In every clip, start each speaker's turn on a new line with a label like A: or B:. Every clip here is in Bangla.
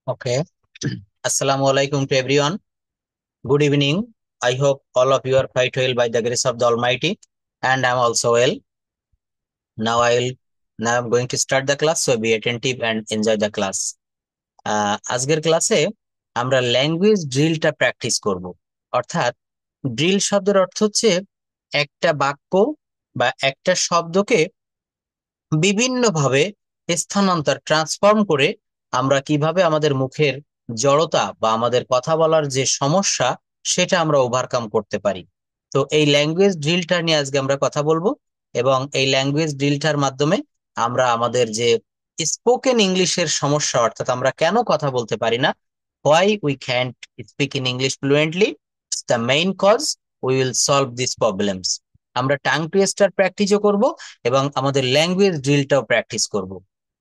A: Okay. Assalamu alaikum to everyone. Good evening. I hope all of you are quite well by the grace of the Almighty, and I'm also well. Now I'm going to start the class, so be attentive and enjoy the class. আজকের ক্লাসে আমরা ল্যাঙ্গুয়েজ ড্রিলটা প্র্যাকটিস করব। অর্থাৎ ড্রিল শব্দের অর্থ হচ্ছে একটা বাক্য বা একটা শব্দকে বিভিন্নভাবে স্থানান্তর ট্রান্সফর্ম করে আমরা কিভাবে আমাদের মুখের জড়তা বা আমাদের কথা বলার যে সমস্যা সেটা আমরা ওভারকাম করতে পারি। তো এই ল্যাঙ্গুয়েজ ড্রিলটা নিয়ে আজকে আমরা কথা বলবো, এবং এই ল্যাঙ্গুয়েজ ড্রিলটার মাধ্যমে আমরা আমাদের যে স্পোকেন ইংলিশের সমস্যা, অর্থাৎ আমরা কেন কথা বলতে পারি না, why we can't speak in English fluently, the main cause, we will solve this problems. আমরা টাং টুইস্টার প্র্যাকটিসও করব এবং আমাদের ল্যাঙ্গুয়েজ ড্রিলটাও প্র্যাকটিস করব।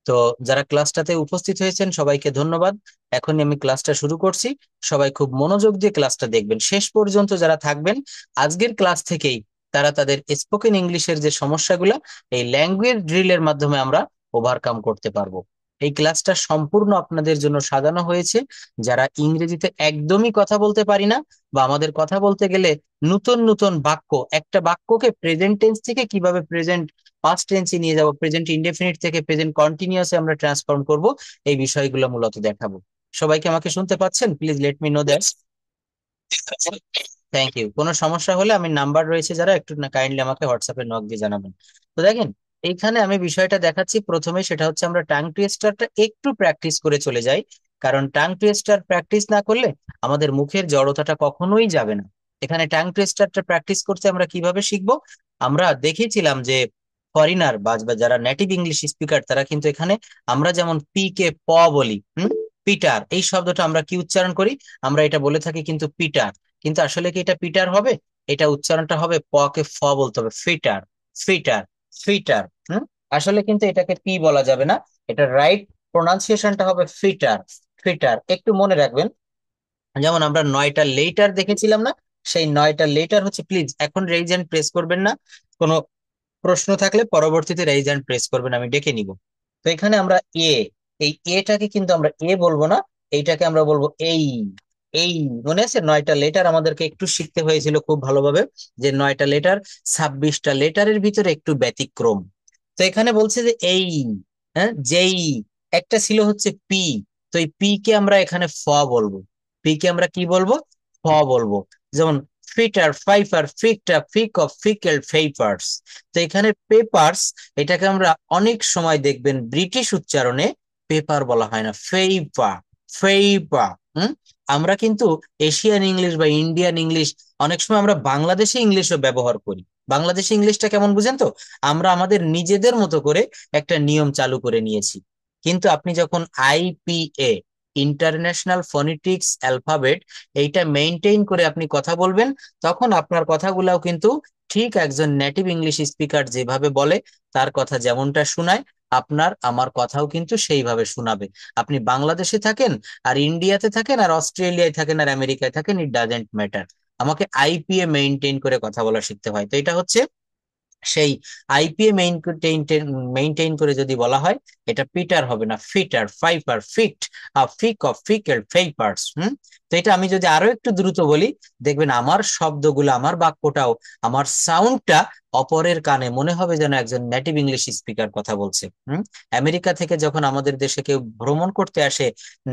A: তো যারা ক্লাসটাতে উপস্থিত হয়েছেন সবাইকে ধন্যবাদ। এখনই আমি ক্লাসটা শুরু করছি। সবাই খুব মনোযোগ দিয়ে ক্লাসটা দেখবেন, শেষ পর্যন্ত যারা থাকবেন আজকের ক্লাস থেকেই তারা তাদের স্পোকেন ইংলিশের যে সমস্যাগুলো এই ল্যাঙ্গুয়েজ ড্রিলের মাধ্যমে আমরা ওভারকাম করতে পারবো। এই ক্লাসটা সম্পূর্ণ আপনাদের জন্য সাজানো হয়েছে যারা ইংরেজিতে একদমই কথা বলতে পারি না, বা আমাদের কথা বলতে গেলে নতুন নতুন বাক্য, একটা বাক্যকে প্রেজেন্ট টেন্স থেকে কিভাবে প্রেজেন্ট পাস্ট টেন্সে নিয়ে যাব, প্রেজেন্ট ইনডেফিনিট থেকে প্রেজেন্ট কন্টিনিউয়াসে আমরা ট্রান্সফর্ম করব, এই বিষয়গুলো মূলত দেখাবো। সবাইকে আমাকে শুনতে পাচ্ছেন? Please let me know that. Thank you. কোনো সমস্যা হলে আমি নাম্বার রয়েছে যারা, একটু কাইন্ডলি আমাকে হোয়াটসঅ্যাপে নক দিয়ে জানাবেন। তো দেখেন, এইখানে আমি বিষয়টা দেখাচ্ছি প্রথমে, সেটা হচ্ছে আমরা টাং টুইস্টারটা একটু প্র্যাকটিস করে চলে যাই। কারণ টাং টুইস্টার প্র্যাকটিস না করলে আমাদের মুখের জড়তাটা কখনোই যাবে না। এখানে টাং টুইস্টারটা প্র্যাকটিস করতে আমরা কিভাবে শিখবো? আমরা দেখেছিলাম যে ফরিনার বা যারা নেটিভ ইংলিশ স্পিকার তারা কিন্তু এখানে আমরা যেমন পি কে প বলি, পিটার, এই শব্দটা আমরা কি উচ্চারণ করি? আমরা এটা বলে থাকি কিন্তু পিটার। কিন্তু আসলে কি এটা পিটার হবে? এটা উচ্চারণটা হবে প কে ফ বলতে হবে, ফিটার, ফিটার, ফিটার। আসলে কিন্তু এটাকে পি বলা যাবে না, এটা রাইট প্রোনাউন্সিয়েশনটা হবে ফিটার, ফিটার। একটু মনে রাখবেন, যেমন আমরা 9টা লেটার দেখেছিলাম না, সেই 9টা লেটার হচ্ছে, প্লিজ এখন রেইজ হ্যান্ড প্রেস করবেন না, কোনো প্রশ্ন থাকলে পরবর্তীতে রেইজ হ্যান্ড প্রেস করবেন, আমি ডেকে নিব। তো এখানে আমরা এ, এই এটাকে কিন্তু আমরা এ বলবো না, এইটাকে আমরা বলবো এই। এই, মনে আছে 9টা লেটার আমাদেরকে একটু শিখতে হয়েছিল খুব ভালোভাবে, যে 9টা লেটার 26টা লেটারের ভিতরে একটু ব্যতিক্রম। তো এখানে বলছে যে এই, হ্যাঁ, যেই, একটা ছিল হচ্ছে পি। তো এই পি কে আমরা এখানে ফ বলবো, পি কে আমরা কি বলবো? ফ বলবো। যেমন ফিটার, ফাইফার, ফিকটা, ফিক অফ, ফিকেল, ফেইপার্স। তো এখানে পেপার্স, এটাকে আমরা অনেক সময় দেখবেন ব্রিটিশ উচ্চারণে পেপার বলা হয় না, ফেইপা, ফেইপা। হুম আমরা কিন্তু এশিয়ান ইংলিশ বা ইন্ডিয়ান ইংলিশ, অনেক সময় আমরা বাংলাদেশি ইংলিশও ব্যবহার করি। বাংলাদেশি ইংলিশটা কেমন বুঝেন তো? আমরা আমাদের নিজেদের মতো করে একটা নিয়ম চালু করে নিয়েছি। কিন্তু আপনি যখন আইপিএ, ইন্টারন্যাশনাল ফোনেটিক্স অ্যালফাবেট, এইটা মেইনটেইন করে আপনি কথা বলবেন, তখন আপনার কথাগুলাও কিন্তু ঠিক একজন নেটিভ ইংলিশ স্পিকার যেভাবে বলে, তার কথা যেমনটা শোনায়, আপনার আমার কথাও কিন্তু সেইভাবে শোনাবে। আপনি বাংলাদেশে থাকেন আর ইন্ডিয়াতে থাকেন আর অস্ট্রেলিয়ায় থাকেন আর আমেরিকায় থাকেন, ইট ডাজেন্ট ম্যাটার। আমাকে আইপিএ মেইনটেইন করে কথা বলা শিখতে হয়। তো এটা হচ্ছে সেই আইপিএ মেইনটেইন করে যদি বলা হয়, এটা পিটার হবে না, ফিটার, ফাইপার, ফিক্ট, ফিক অফ, ফিকেল, ফেইপার্স। তো এটা আমি যদি আরো একটু দ্রুত বলি, দেখবেন আমার শব্দগুলো, আমার বাক্যটাও, আমার সাউন্ডটা অপরের কানে মনে হবে যেন একজন নেটিভ ইংলিশ স্পিকার কথা বলছে। আমেরিকা থেকে যখন আমাদের দেশে কেউ ভ্রমণ করতে আসে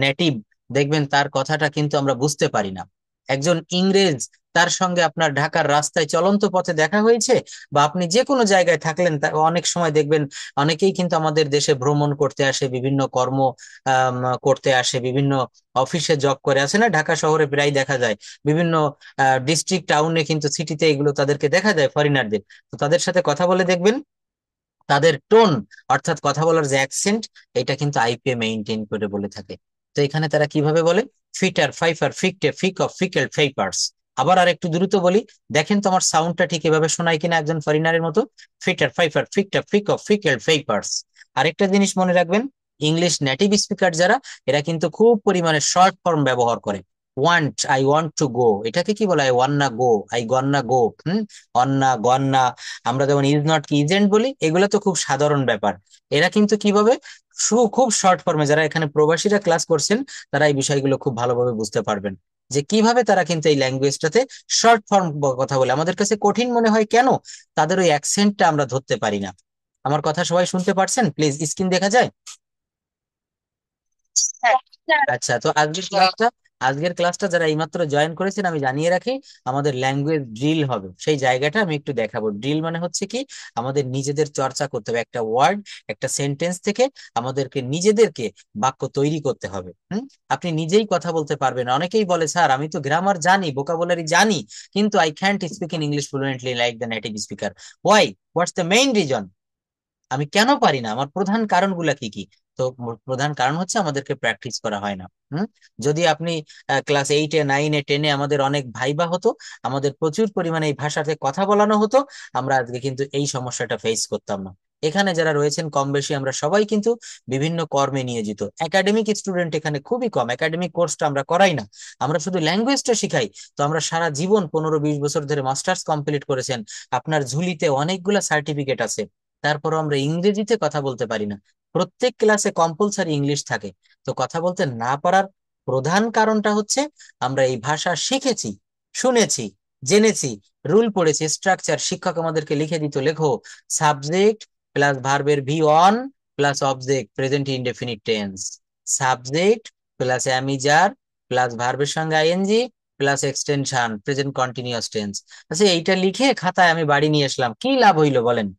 A: নেটিভ, দেখবেন তার কথাটা কিন্তু আমরা বুঝতে পারি না। একজন ইংরেজ, তার সঙ্গে আপনার ঢাকার রাস্তায় চলন্ত পথে দেখা হয়েছে, বা আপনি যে কোনো জায়গায় থাকলেন, অনেক সময় দেখবেন অনেকেই কিন্তু আমাদের দেশে ভ্রমণ করতে আসে, বিভিন্ন কর্ম করতে আসে, বিভিন্ন অফিসে জব করে আসে না, ঢাকা শহরে প্রায় দেখা যায়। বিভিন্ন ডিস্ট্রিক্ট টাউনে কিন্তু সিটিতে এগুলো তাদেরকে দেখা যায় ফরিনারদের। তো তাদের সাথে কথা বলে দেখবেন তাদের টোন, অর্থাৎ কথা বলার যে অ্যাকসেন্ট, এটা কিন্তু আইপিএ মেইনটেইন করে বলে থাকে। তো এখানে তারা কিভাবে বলে? ফিটার, ফাইফার, ফিকটে, ফিক অফ, ফিকেল, ফেইপার্স। আবার আর একটু দ্রুত বলি, দেখেন তো আমার সাউন্ডটা ঠিক এভাবে শোনায় কিনা একজন ফরিনারের মতো? ফিটার, ফাইফার, ফিকটা, ফিক অফ, ফিকেল, ফেইপার্স। আরেকটা জিনিস মনে রাখবেন, ইংলিশ নেটিভ স্পিকার যারা, এরা কিন্তু খুব পরিমাণে শর্ট ফর্ম ব্যবহার করে। আই ওয়ান্ট টু গো, এটাকে কি বলে? আই ওয়ান্না গো, আই গন্না গো। অন্না গন্না। আমরা যেমন ইজ নট কি ইজেন্ট বলি, এগুলো তো খুব সাধারণ ব্যাপার। এরা কিন্তু কিভাবে খুব শর্ট ফর্মে, যারা এখানে প্রবাসীরা ক্লাস করছেন তারা এই বিষয়গুলো খুব ভালোভাবে বুঝতে পারবেন যে কিভাবে তারা কিন্তু এই ল্যাঙ্গুয়েজটাতে শর্ট ফর্ম কথা বলে। আমাদের কাছে কঠিন মনে হয় কেন? তাদের ওই অ্যাকসেন্টটা আমরা ধরতে পারি না। আমার কথা সবাই শুনতে পারছেন? প্লিজ স্ক্রিন দেখা যায়? আচ্ছা, তো আজকের ক্লাসটা যারা এইমাত্র জয়েন করেছেন আমি জানিয়ে রাখি, আমাদের ল্যাঙ্গুয়েজ ড্রিল হবে। সেই জায়গাটা আমি একটু দেখাবো। ড্রিল মানে হচ্ছে কি, আমাদের নিজেদের চর্চা করতে হবে। একটা ওয়ার্ড, একটা সেন্টেন্স থেকে আমাদেরকে নিজেদেরকে বাক্য তৈরি করতে হবে। আপনি নিজেই কথা বলতে পারবেন। অনেকেই বলে, স্যার আমি তো গ্রামার জানি, ভোকাবুলারি জানি, কিন্তু I can't speak in English fluently like the native speaker. Why? What's the main reason? আমি কেন পারি না? আমার প্রধান কারণগুলা কি কি? তো প্রধান কারণ হচ্ছে আমাদেরকে প্র্যাকটিস করা হয় না। যদি আপনি ক্লাস 8-9-10-এ আমাদের অনেক ভাইবা হতো, আমাদের প্রচুর পরিমাণে এই ভাষাতে কথা বলানো হতো, আমরা আজকে কিন্তু এই সমস্যাটা ফেস করতাম না। এখানে যারা রয়েছেন কম বেশি আমরা সবাই কিন্তু বিভিন্ন কর্মে নিয়োজিত। একাডেমিক স্টুডেন্ট এখানে খুবই কম, একাডেমিক কোর্সটা আমরা করাই না, আমরা শুধু ল্যাঙ্গুয়েজটা শিখাই। তো আমরা সারা জীবন 15-20 বছর ধরে মাস্টার্স কমপ্লিট করেছেন, আপনার ঝুলিতে অনেকগুলা সার্টিফিকেট আছে, তারপরও আমরা ইংরেজিতে কথা বলতে পারি না। প্রত্যেক ক্লাসে কম্পালসারি ইংলিশ থাকে। তো কথা বলতে না পারার প্রধান কারণটা হচ্ছে আমরা এই ভাষা শিখেছি, শুনেছি, জেনেছি, রুল পড়েছি, স্ট্রাকচার শিক্ষক আমাদেরকে লিখে দিত, লেখো সাবজেক্ট প্লাস ভার্বের V one plus object present indefinite tense, subject plus am is are plus ভার্বের সঙ্গে I N G plus extension present continuous tense. আচ্ছা, এইটা লিখে খাতায় আমি বাড়ি নিয়ে আসলাম, কি লাভ হইলো বলেন?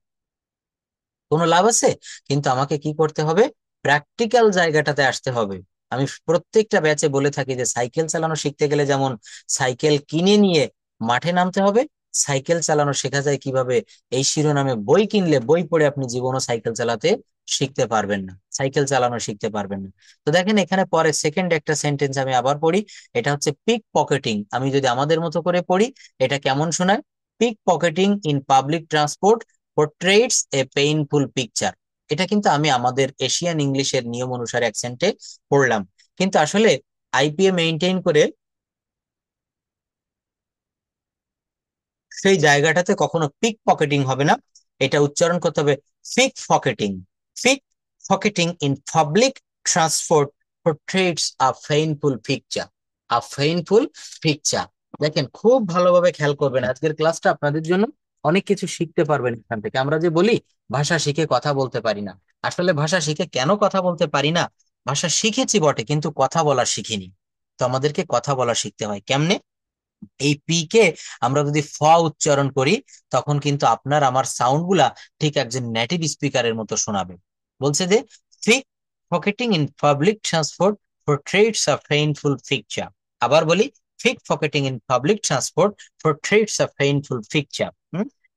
A: কোনো লাভ আছে? কিন্তু আমাকে কি করতে হবে? প্র্যাকটিক্যাল জায়গাটাতে আসতে হবে। আমি প্রত্যেকটা ব্যাচে বলে থাকি যে সাইকেল চালানো শিখতে গেলে যেমন সাইকেল কিনে নিয়ে মাঠে নামতে হবে, সাইকেল চালানো শেখা যায় কিভাবে এই শিরোনামে বই কিনলে বই পড়ে আপনি জীবনও সাইকেল চালাতে শিখতে পারবেন না, সাইকেল চালানো শিখতে পারবেন না। তো দেখেন এখানে পরে সেকেন্ড একটা সেন্টেন্স আমি আবার পড়ি। এটা হচ্ছে পিক পকেটিং। আমি যদি আমাদের মতো করে পড়ি, এটা কেমন শোনায়? Pick pocketing in public transport portraits a painful picture. এটা কিন্তু আমি আমাদের এশিয়ান ইংলিশের নিয়ম অনুসারে অ্যাকসেন্টে পড়লাম, কিন্তু আসলে আইপিএ মেইনটেইন করে সেই জায়গাটাতে কখনো পিক পকেটিং হবে না। এটা উচ্চারণ করতে হবে ফিক পকেটিং। ফিক pocketing in public transport portraits a painful picture. A painful picture. দেখেন খুব ভালোভাবে খেয়াল করবেন, আজকের ক্লাসটা আপনাদের জন্য অনেক কিছু শিখতে পারবেন এখান থেকে। আমরা যে বলি ভাষা শিখে কথা বলতে পারি না, আসলে ভাষা শিখে কেন কথা বলতে পারি না? ভাষা শিখেছি বটে, কিন্তু কথা বলা শিখিনি। তো আমাদেরকে কথা বলা শিখতে হয় কেমনে? এই পি কে আমরা যদি ফ উচ্চারণ করি, তখন কিন্তু আপনার আমার সাউন্ড গুলা ঠিক একজন নেটিভ স্পিকারের মতো শোনাবে। বলছে যে ফিক pocketing in public transport portraits a painful picture. আবার বলি, pickpocketing in public transport portraits a painful picture.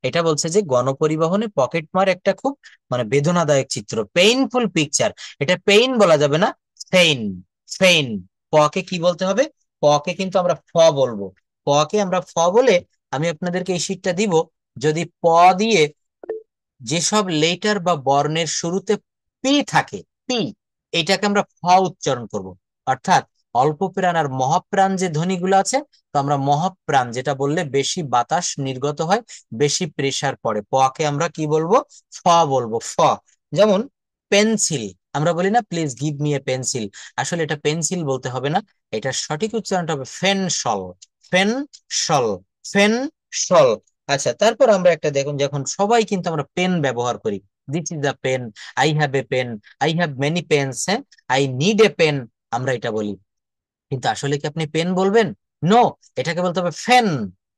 A: এটা বলছে যে গণপরিবহনে পকেট মার একটা খুব মানে বেদনাদায়ক চিত্র, পেইনফুল পিকচার। এটা পেইন বলা যাবে না, ফেইন। ফেইন। প কে কি বলতে হবে? প কে কিন্তু আমরা ফ বলবো। প কে আমরা ফ বলে, আমি আপনাদেরকে এই শীটটা দিব। যদি প দিয়ে যেসব লেটার বা বর্ণের শুরুতে পি থাকে, পি, এটাকে আমরা ফ উচ্চারণ করব। অর্থাৎ অল্প প্রাণ আর মহাপ্রাণ যে ধ্বনিগুলো আছে, তো আমরা মহাপ্রাণ যেটা বললে বেশি বাতাস নির্গত হয়, বেশি প্রেসার পড়ে, প কে আমরা কি বলবো? ফ বলবো, ফ। যেমন পেন্সিল, আমরা বলি না please give me a pencil, আসলে এটা পেন্সিল বলতে হবে না, এটা সঠিক উচ্চারণটা হবে ফেনসল। ফেনসল। ফেনসল। আচ্ছা, তারপর আমরা একটা দেখুন, যখন সবাই কিন্তু আমরা পেন ব্যবহার করি, this is the pen, I have a pen, I have many pens, হ্যাঁ, আই নিড এ পেন, আমরা এটা বলি। কিন্তু আসলে কি আপনি পেন বলবেন? নো, এটাকে বলতে হবে ফেন।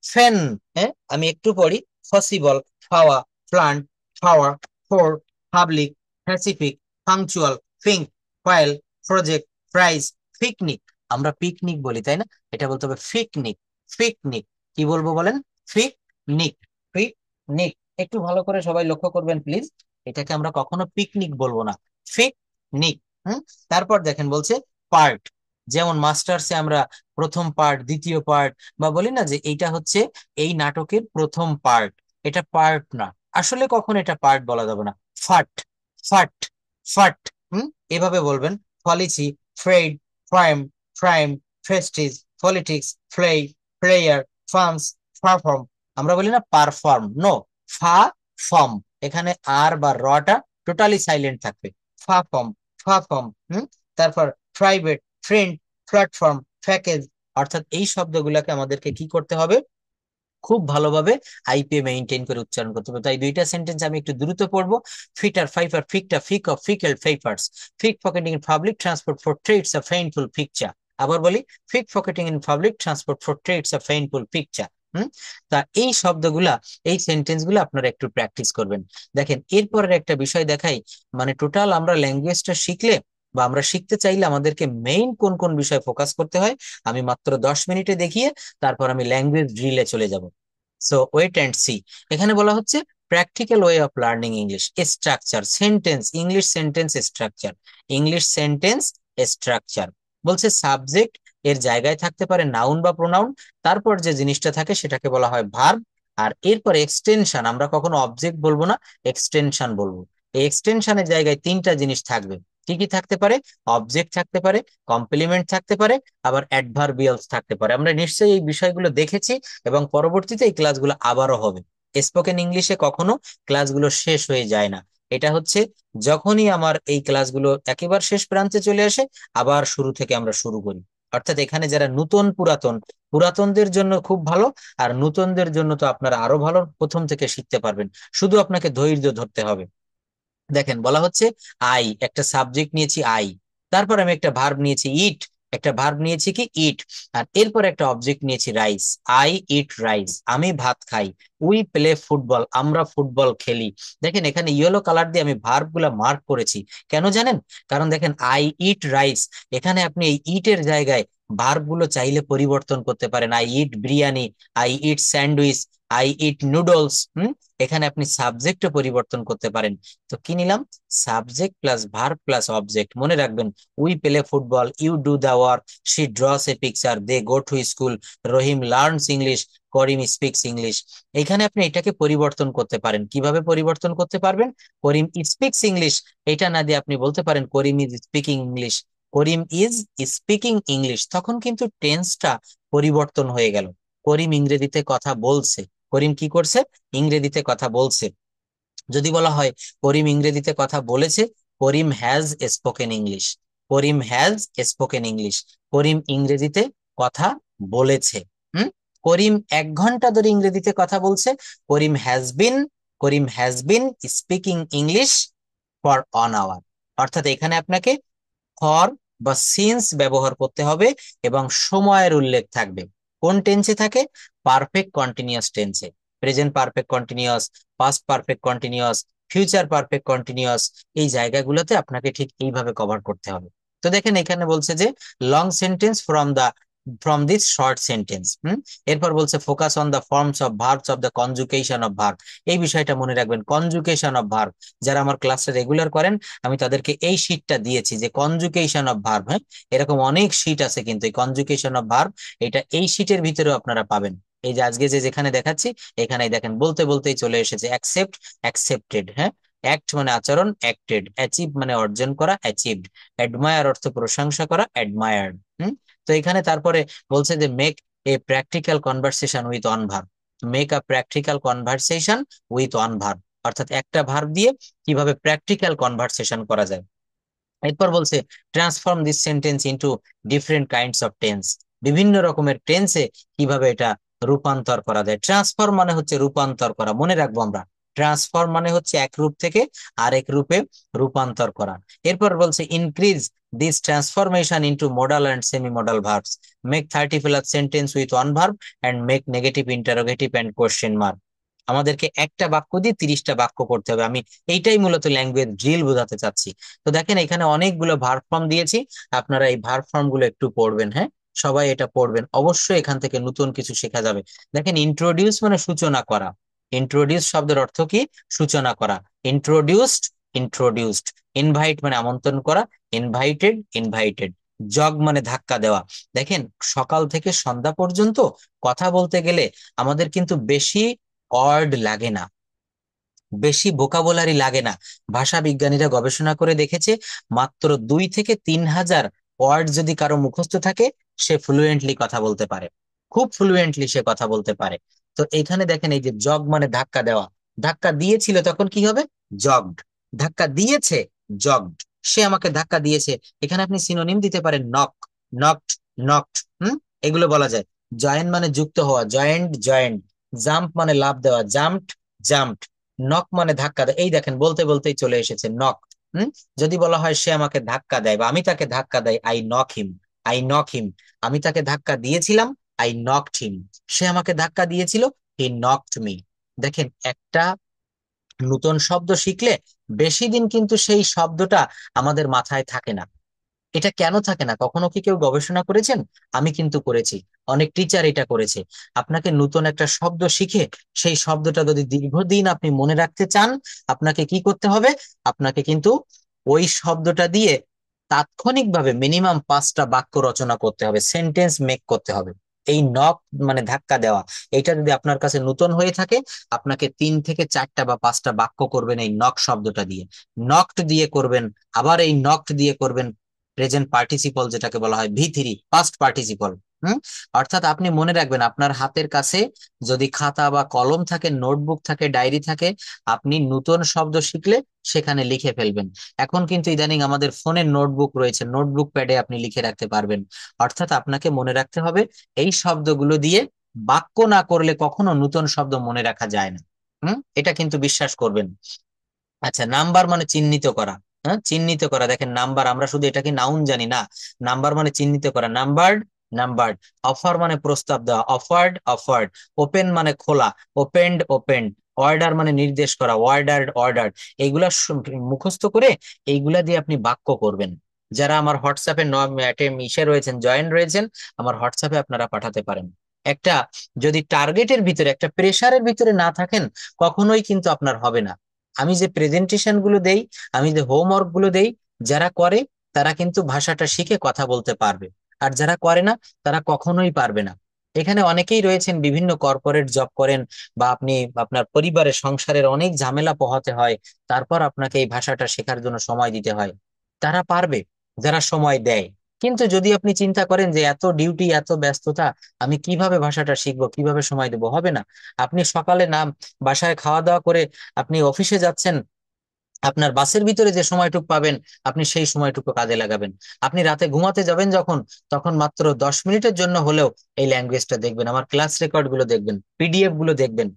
A: ফেন। হ্যাঁ, আমি একটু পড়ি। পসিবল, ফাওয়া, plant, flower, four, public, pacific, punctual, ফিঙ্ক, ফাইল, প্রজেক্ট, প্রাইজ, পিকনিক। আমরা পিকনিক বলি তাই না? এটা বলতে হবে পিকনিক। পিকনিক। কি বলবো বলেন? পিকনিক। পিকনিক। একটু ভালো করে সবাই লক্ষ্য করবেন প্লিজ, এটাকে আমরা কখনো পিকনিক বলবো না, পিকনিক। হুম। তারপর দেখেন বলছে পার্ট। যেমন মাস্টার্সে আমরা প্রথম পার্ট, দ্বিতীয় পার্ট, বা বলি না যে এইটা হচ্ছে এই নাটকের প্রথম পার্ট, এটা পার্ট না। আসলে কখন এটা পার্ট বলা যাবে না। ফাট। ফাট। ফাট। এভাবে বলবেন। পলিসি, ফ্রেড, প্রাইম, প্রাইম, ফেস্টিজ, politics, play, player, farms, perform. আমরা বলি না পারফর্ম, নো, ফা ফর্ম। এখানে আর বা রটা টোটালি সাইলেন্ট থাকবে। ফা ফর্ম, ফা ফর্ম। তারপর প্রাইভেট, ফ্রেন্ড, প্ল্যাটফর্ম, প্যাকেজ। অর্থাৎ এই শব্দগুলোকে আমাদেরকে কি করতে হবে, খুব ভালোভাবে আইপিএ মেইনটেইন করে উচ্চারণ করতে হবে। তাই দুইটা সেন্টেন্স আমি একটু দ্রুত পড়বো। ফিটার, ফাইফার, ফিকটা, ফিক অফ, ফিকেল, ফেফার্স। Pickpocketing in public transport portrays a painful picture। আবার বলি, pickpocketing in public transport portrays a painful picture। তা এই শব্দগুলা, এই সেন্টেন্স গুলো আপনারা একটু প্র্যাকটিস করবেন। দেখেন এরপরের একটা বিষয় দেখাই, মানে টোটাল আমরা ল্যাঙ্গুয়েজটা শিখলে বা আমরা শিখতে চাইলে আমাদেরকে মেইন কোন কোন বিষয় ফোকাস করতে হয়, আমি মাত্র 10 মিনিটে দেখিয়ে তারপর আমি ল্যাঙ্গুয়েজ ড্রিলে চলে যাব। So wait and see. এখানে বলা হচ্ছে practical way of learning English structure sentence, English sentence structure, English sentence structure. বলছে সাবজেক্ট এর জায়গায় থাকতে পারে নাউন বা প্রোনাউন, তারপর যে জিনিসটা থাকে সেটাকে বলা হয় ভার্ব। আর এরপর এক্সটেনশন, আমরা কখনো অবজেক্ট বলবো না, এক্সটেনশন বলবো। এই এক্সটেনশনের জায়গায় তিনটা জিনিস থাকবে। কি কি থাকতে পারে? অবজেক্ট থাকতে পারে, কমপ্লিমেন্ট থাকতে পারে, আবার অ্যাডভার্বিয়ালস থাকতে পারে। আমরা নিশ্চয়ই এই বিষয়গুলো দেখেছি এবং পরবর্তীতে এই ক্লাসগুলো আবারও হবে। স্পোকেন ইংলিশে কখনো ক্লাসগুলো শেষ হয়ে যায় না। এটা হচ্ছে যখনই আমার এই ক্লাসগুলো একেবারে শেষ প্রান্তে চলে আসে, আবার শুরু থেকে আমরা শুরু করি। অর্থাৎ এখানে যারা নতুন পুরাতন, পুরাতনদের জন্য খুব ভালো, আর নতুনদের জন্য তো আপনারা আরো ভালো, প্রথম থেকে শিখতে পারবেন। শুধু আপনাকে ধৈর্য ধরতে হবে। দেখেন বলা হচ্ছে আই, একটা সাবজেক্ট নিয়েছি আই, তারপর আমি একটা ভার্ব নিয়েছি ইট, একটা ভার্ব নিয়েছি কি ইট, আর এরপর একটা অবজেক্ট নিয়েছি রাইস। আই ইট রাইস, আমি ভাত খাই। উই প্লে ফুটবল, আমরা ফুটবল খেলি। দেখেন এখানে ইয়েলো কালার দিয়ে আমি ভার্ব গুলা মার্ক করেছি। কেন জানেন? কারণ দেখেন আই ইট রাইস, এখানে আপনি এই ইটের জায়গায় ভার্ব গুলো চাইলে পরিবর্তন করতে পারেন। I eat biryani, I eat sandwich, I eat noodles. এখানে আপনি সাবজেক্টও পরিবর্তন করতে পারেন। তো কি নিলাম? Subject plus verb plus object. মনে রাখবেন, we play football, you do the work, she draws a picture, they go to school, Rahim learns English, Karim speaks English. এখানে আপনি এটাকে পরিবর্তন করতে পারেন। কিভাবে পরিবর্তন করতে পারবেন? করিম স্পিক্স ইংলিশ, এটা না দিয়ে আপনি বলতে পারেন Karim is speaking English. Karim is speaking English, তখন কিন্তু টেন্সটা পরিবর্তন হয়ে গেল। করিম ইংরেজিতে কথা বলছে, করিম কি করছে? ইংরেজিতে কথা বলছে। যদি বলা হয় করিম ইংরেজিতে কথা বলেছে, Karim has spoken English. Karim has spoken English, Karim ইংরেজিতে কথা বলেছে। হুম করিম 1 ঘন্টা ধরে ইংরেজিতে কথা বলছে, Karim has been, Karim has been speaking English for 1 hour. অর্থাৎ এখানে আপনাকে ফর বা সিন্স ব্যবহার করতে হবে এবং সময়ের উল্লেখ থাকবে। কোন টেন্সে থাকে? পারফেক্ট কন্টিনিউয়াস টেন্সে। Present perfect continuous, past perfect continuous, future perfect continuous. এই জায়গাগুলোতে আপনাকে ঠিক এইভাবে কভার করতে হবে। তো দেখেন এখানে বলছে যে long sentence from this short sentence. এরপর বলছে focus on the forms of verbs of the conjugation of verb. এই বিষয়টা মনে রাখবেন, কনজুকেশন অফ ভার্ব। যারা আমার ক্লাসটা রেগুলার করেন, আমি তাদেরকে এই শীটটা দিয়েছি যে কনজুকেশন অফ ভার্ব। হ্যাঁ, এরকম অনেক শীট আছে, কিন্তু এই কনজুকেশন অফ ভার্ব এটা এই শীটের ভিতরেও আপনারা পাবেন। এই যে আজকে যে যেখানে দেখাচ্ছি, এখানেই দেখেন বলতে বলতেই চলে এসেছে অ্যাকসেপ্ট, অ্যাকসেপ্টেড। হ্যাঁ, অ্যাক্ট মানে আচরণ, অ্যাক্টেড। অ্যাচিভ মানে অর্জন করা, অ্যাচিভড। অ্যাডমায়ার অর্থ প্রশংসা করা, অ্যাডমায়ার্ড। তো এখানে তারপরে বলছে যে make a practical conversation with one verb. Make a practical conversation with one verb, অর্থাৎ একটা ভার্ব দিয়ে কিভাবে প্র্যাকটিক্যাল কনভারসেশন করা যায়। এরপর বলছে transform this sentence into different kinds of tense. বিভিন্ন রকমের টেন্সে কিভাবে এটা রূপান্তর করা যায়। ট্রান্সফর্ম মানে হচ্ছে রূপান্তর করা, মনে রাখবো আমরা। ট্রান্সফর্ম মানে হচ্ছে এক রূপ থেকে আরেক রূপে রূপান্তর করা। এরপর বলছে increase this transformation into modal and semi modal verbs. Make 30+ sentence with one verb and make negative, interrogative and question mark. আমাদেরকে একটা বাক্য দিয়ে 30টা বাক্য করতে হবে। আমি এইটাই মূলত ল্যাঙ্গুয়েজ ড্রিল বোঝাতে চাচ্ছি। তো দেখেন এখানে অনেকগুলো ভার্ব ফর্ম দিয়েছি, আপনারা এই ভার্ব ফর্ম গুলো একটু পড়বেন। হ্যাঁ, সবাই এটা পড়বেন, অবশ্যই এখান থেকে নতুন কিছু শেখা যাবে। দেখেন ইন্ট্রোডিউস মানে সূচনা করা। ইন্ট্রোডিউস শব্দের অর্থ কি? সূচনা করা। Introduced, introduced. ইনভাইট মানে আমন্ত্রণ করা, ইনভাইটেড, ইনভাইটেড। জগ মানে ধাক্কা দেওয়া। দেখেন সকাল থেকে সন্ধ্যা পর্যন্ত কথা বলতে গেলে আমাদের কিন্তু বেশি ওয়ার্ড লাগে না, বেশি ভোকাবুলারি লাগে না। ভাষা বিজ্ঞানীরা গবেষণা করে দেখেছে মাত্র 2 থেকে 3 হাজার ওয়ার্ড যদি কারো মুখস্থ থাকে সে ফ্লুয়েন্টলি কথা বলতে পারে, খুব ফ্লুয়েন্টলি সে কথা বলতে পারে। তো এখানে দেখেন এই যে জগ মানে ধাক্কা দেওয়া, ধাক্কা দিয়েছিল তখন কি হবে? জগড। ধাক্কা দিয়েছে, জগড। সে আমাকে ধাক্কা দিয়েছে, এখানে আপনি সিনোনিম দিতে পারেন নক, নকড, নকড। এগুলো বলা যায়। জয়েন মানে যুক্ত হওয়া, জয়েন্ট, জয়েন্ট। জাম্প মানে লাফ দেওয়া, জাম্পড, জাম্পড। নক মানে ধাক্কা দেয়, এই দেখেন বলতে বলতেই চলে এসেছে নক। হুম যদি বলা হয় সে আমাকে ধাক্কা দেয় বা আমি তাকে ধাক্কা দেয়, I knock him, I knock him. আমি তাকে ধাক্কা দিয়েছিলাম, আই নকড হিম। সে আমাকে ধাক্কা দিয়েছিল, হি নকড মি। দেখেন একটা নতুন শব্দ শিখলে বেশি দিন কিন্তু সেই শব্দটা আমাদের মাথায় থাকে না। এটা কেন থাকে না, কখনো কি কেউ গবেষণা করেছেন? আমি কিন্তু করেছি, অনেক টিচার এটা করেছে। আপনাকে নতুন একটা শব্দ শিখে সেই শব্দটা যদি দীর্ঘদিন আপনি মনে রাখতে চান, আপনাকে কি করতে হবে? আপনাকে কিন্তু ওই শব্দটা দিয়ে তাৎক্ষণিকভাবে মিনিমাম 5টা বাক্য রচনা করতে হবে, সেন্টেন্স মেক করতে হবে। এই নক মানে ধাক্কা দেওয়া, এটা যদি আপনার কাছে নতুন হয়ে থাকে, আপনাকে 3 থেকে 4টা বা 5টা বাক্য করবেন এই নক শব্দটা দিয়ে। নকড দিয়ে করবেন, আবার এই নকড দিয়ে করবেন। প্রেজেন্ট পার্টিসিপল যেটাকে বলা হয় ভি3, পাস্ট পার্টিসিপল। হুম অর্থাৎ আপনি মনে রাখবেন আপনার হাতের কাছে যদি খাতা বা কলম থাকে, নোটবুক থাকে, ডায়েরি থাকে, আপনি নতুন শব্দ শিখলে সেখানে লিখে ফেলবেন। এখন কিন্তু ইদানিং আমাদের ফোনের নোটবুক রয়েছে, নোটবুক প্যাডে আপনি লিখে রাখতে পারবেন। অর্থাৎ আপনাকে মনে রাখতে হবে এই শব্দগুলো দিয়ে বাক্য না করলে কখনো নতুন শব্দ মনে রাখা যায় না। এটা কিন্তু বিশ্বাস করবেন। আচ্ছা, নাম্বার মানে চিহ্নিত করা। হ্যাঁ, চিহ্নিত করা। দেখেন নাম্বার, আমরা শুধু এটাকে নাউন জানি না, নাম্বার মানে চিহ্নিত করা, নাম্বারড, নাম্বারড। অফার মানে প্রস্তাব দেওয়া, অফার্ড, অফার্ড। ওপেন মানে খোলা, ওপেনড, ওপেনড। অর্ডার মানে নির্দেশ করা, অর্ডার্ড, অর্ডার। এইগুলা মুখস্থ করে এইগুলা দিয়ে আপনি বাক্য করবেন। যারা আমার হোয়াটসঅ্যাপে ইসে রয়েছেন, জয়েন রয়েছেন, আমার হোয়াটসঅ্যাপে আপনারা পাঠাতে পারেন। একটা যদি টার্গেটের ভিতরে, একটা প্রেসারের ভিতরে না থাকেন, কখনোই কিন্তু আপনার হবে না। আমি যে প্রেজেন্টেশন গুলো দেই, আমি যে হোমওয়ার্ক গুলো দেই, যারা করে তারা কিন্তু ভাষাটা শিখে কথা বলতে পারবে। আর যারা করে না, তারা কখনোই পারবে না। এখানে অনেকেই রয়েছেন বিভিন্ন কর্পোরেট জব করেন, বা আপনি আপনার পরিবারের সংসারের অনেক ঝামেলা পোহাতে হয়, তারপর আপনাকে এই ভাষাটা শেখার জন্য সময় দিতে হয়। তারা পারবে যারা সময় দেয়। কিন্তু যদি আপনি চিন্তা করেন যে এত ডিউটি, এত ব্যস্ততা, আমি কিভাবে ভাষাটা শিখবো, কিভাবে সময় দেবো, হবে না। আপনি সকালে নাম বাসায় খাওয়া দাওয়া করে আপনি অফিসে যাচ্ছেন, আপনার বাসের ভিতরে যে সময়টুকু পাবেন আপনি সেই সময়টুকু কাজে লাগাবেন। আপনি রাতে ঘুমাতে যাবেন যখন, তখন মাত্র 10 মিনিটের জন্য হলেও এই ল্যাঙ্গুয়েজটা দেখবেন, আমার ক্লাস রেকর্ড গুলো দেখবেন, পিডিএফ গুলো দেখবেন।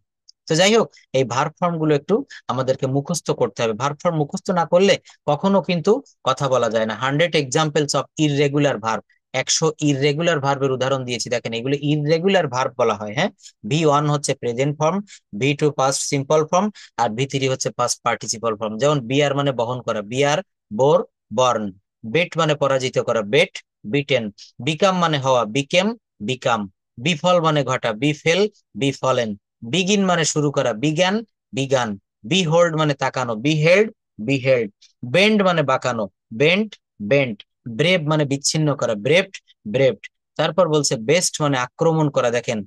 A: তো যাই হোক, এই ভার্ব ফর্ম গুলো একটু আমাদেরকে মুখস্থ করতে হবে। ভার্ব ফর্ম মুখস্থ না করলে কখনো কিন্তু কথা বলা যায় না। 100 examples of irregular verb, 100 irregular ভার্বের উদাহরণ দিয়েছি, দেখেন এগুলো ইররেগুলার ভার্ব বলা হয়। হ্যাঁ, V1 হচ্ছে present form, V2 past simple form, আর V3 হচ্ছে পাস্ট পার্টিসিপল ফর্ম। যেমন বিয়ার মানে বহন করা, বিয়ার, বোর, বর্ন। বেট মানে পরাজিত করা, বেট, বিটেন। বিকাম মানে হওয়া, বিকেম, বিকাম। বিফল মানে ঘটা, বিফেল, বিফলেন। বিগিন মানে শুরু করা, বিজ্ঞান, বিগান। বিহোল্ড মানে তাকানো, বিহেল্ড, বিহেল্ড। বেন্ড মানে বাঁকানো, বেন্ট, বেন্ট। ব্রেভ মানে বিচ্ছিন্ন করা, ব্রেভড, ব্রেভড। তারপর বলছে বেস্ট মানে আক্রমণ করা। দেখেন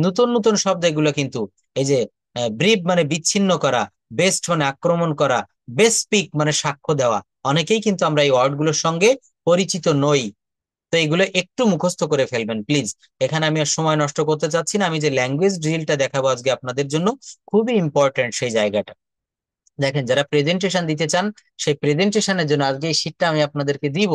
A: নতুন নতুন শব্দ এগুলো কিন্তু। এই যে ব্রিভ মানে বিচ্ছিন্ন করা, বেস্ট মানে আক্রমণ করা, বেস্পিক মানে সাক্ষ্য দেওয়া। অনেকেই কিন্তু আমরা এই ওয়ার্ড গুলোর সঙ্গে পরিচিত নই। তো এগুলো একটু মুখস্থ করে ফেলবেন প্লিজ। এখানে আমি আর সময় নষ্ট করতে চাচ্ছি না, আমি যে ল্যাঙ্গুয়েজ ড্রিলটা দেখাবো আজকে আপনাদের জন্য, খুবই ইম্পর্টেন্ট সেই জায়গাটা। দেখেন যারা প্রেজেন্টেশন দিতে চান, সেই প্রেজেন্টেশনের জন্য আজকে এই শীটটা আমি আপনাদেরকে দিব।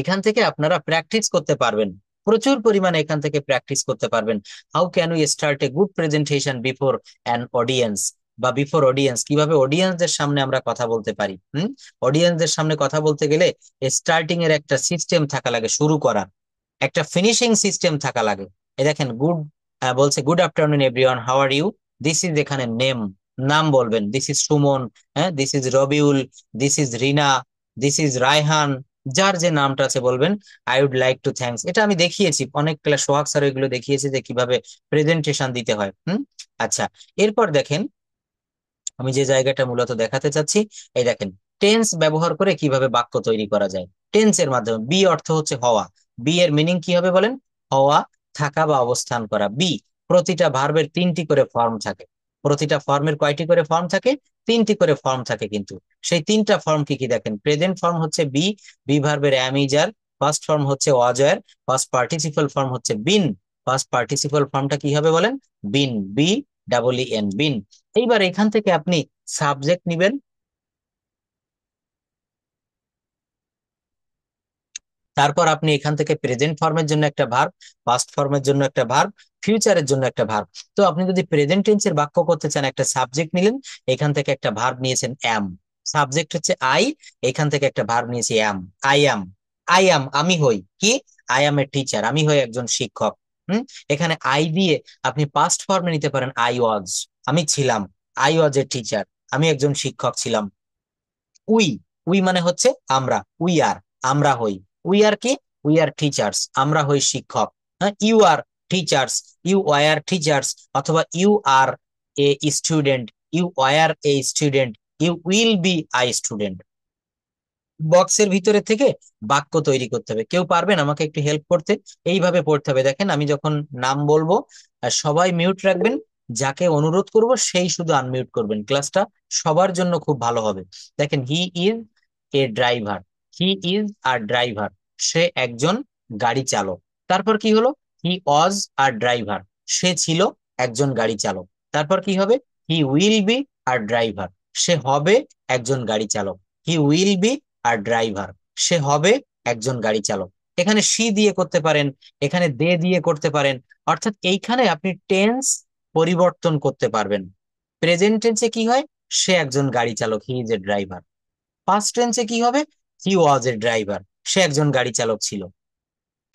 A: এখান থেকে আপনারা প্র্যাকটিস করতে পারবেন, প্রচুর পরিমাণে এখান থেকে প্র্যাকটিস করতে পারবেন। How can we start a good presentation before an audience, বা বিফোর অডিয়েন্স, কিভাবে অডিয়েন্সদের সামনে আমরা কথা বলতে পারি। অডিয়েন্সদের সামনে কথা বলতে গেলে স্টার্টিং এর একটা সিস্টেম থাকা লাগে, শুরু করার একটা ফিনিশিং সিস্টেম থাকা লাগে। এই দেখেন গুড, বলছে good afternoon everyone, how are you. This is এখানে নেম, নাম বলবেন, দিস ইজ সুমন, হ্যাঁ, this is Rabiul, this is Rina, this is Raihan. যার যে নামটা আছে বলবেন I would like to thanks. এটা আমি দেখিয়েছি অনেক ক্লাস, সোহাগ স্যার এগুলো দেখিয়েছে যে কিভাবে প্রেজেন্টেশন দিতে হয়। আচ্ছা, এরপর দেখেন আমি যে জায়গাটা মূলত দেখাতে চাচ্ছি, এই দেখেন টেন্স ব্যবহার করে কিভাবে বাক্য তৈরি করা যায়। টেন্স এর মাধ্যমে, বি অর্থ হচ্ছে হওয়া, বি এর মিনিং কি হবে বলেন? হওয়া, থাকা বা অবস্থান করা। বি, প্রতিটা ভার্বের 3টি করে ফর্ম থাকে। প্রতিটা ফর্মের কয়টি করে ফর্ম থাকে? 3টি করে ফর্ম থাকে। কিন্তু সেই 3টা ফর্ম কি কি দেখেন, প্রেজেন্ট ফর্ম হচ্ছে বি, বি ভার্বের অ্যাম, ইজ, আর। ফার্স্ট ফর্ম হচ্ছে ওয়াজ ওয়্যার, ফার্স্ট পার্টিসিপাল ফর্ম হচ্ছে বিন, ফার্স্ট পার্টিসিপাল ফর্মটা কি হবে বলেন? বিন, বি ডাবল ই এন, বিন। এইবার এখান থেকে আপনি সাবজেক্ট নিবেন, তারপর আপনি এখান থেকে প্রেজেন্ট ফর্মের জন্য একটা ভার্ব, পাস্ট ফর্মের জন্য একটা ভার্ব, ফিউচারের জন্য একটা ভার্ব। তো আপনি যদি প্রেজেন্ট টেন্সের বাক্য করতে চান, একটা সাবজেক্ট নিলেন, এখান থেকে একটা ভার্ব নিয়েছেন অ্যাম, সাবজেক্ট হচ্ছে আই, এখান থেকে একটা ভার্ব নিয়েছি অ্যাম, আই অ্যাম। আই অ্যাম আমি হই কি, আই অ্যাম এ টিচার, আমি হই একজন শিক্ষক। এখানে আই দিয়ে আপনি পাস্ট ফর্মে নিতে পারেন আই ওয়াজ, আমি ছিলাম, আই ওয়াজ এ টিচার, আমি একজন শিক্ষক ছিলাম। উই, উই মানে হচ্ছে আমরা, উই আর আমরা হই, উই আর কি, উই আর টিচার্স, আমরা হই শিক্ষক। হ্যাঁ, you are teachers, you were teachers, অথবা you are a student, you were a student, you will be I student. বক্সের ভিতরে থেকে বাক্য তৈরি করতে হবে। কেউ পারবেন আমাকে একটু হেল্প করতে? এইভাবে পড়তে হবে। দেখেন আমি যখন নাম বলবো আর সবাই মিউট রাখবেন, যাকে অনুরোধ করব সেই শুধু আনমিউট করবেন, ক্লাসটা সবার জন্য খুব ভালো হবে। দেখেন, he is a driver, he is are driver, সে একজন গাড়ি চালক। তারপর কি হলো? হি ওয়াজ আর ড্রাইভার, সে ছিল একজন গাড়ি চালক। তারপর কি হবে? He will be are driver, সে হবে একজন গাড়ি চালক। He will be are driver, সে হবে একজন গাড়ি চালক। এখানে সি দিয়ে করতে পারেন, এখানে দে দিয়ে করতে পারেন। অর্থাৎ এইখানে আপনি টেন্স পরিবর্তন করতে পারবেন। প্রেজেন্ট টেন্সে কি হয়? সে একজন গাড়ি চালক, he is a driver. Past টেন্সে কি হবে? হি ওয়াজ এ ড্রাইভার, সে একজন গাড়ি চালক ছিল।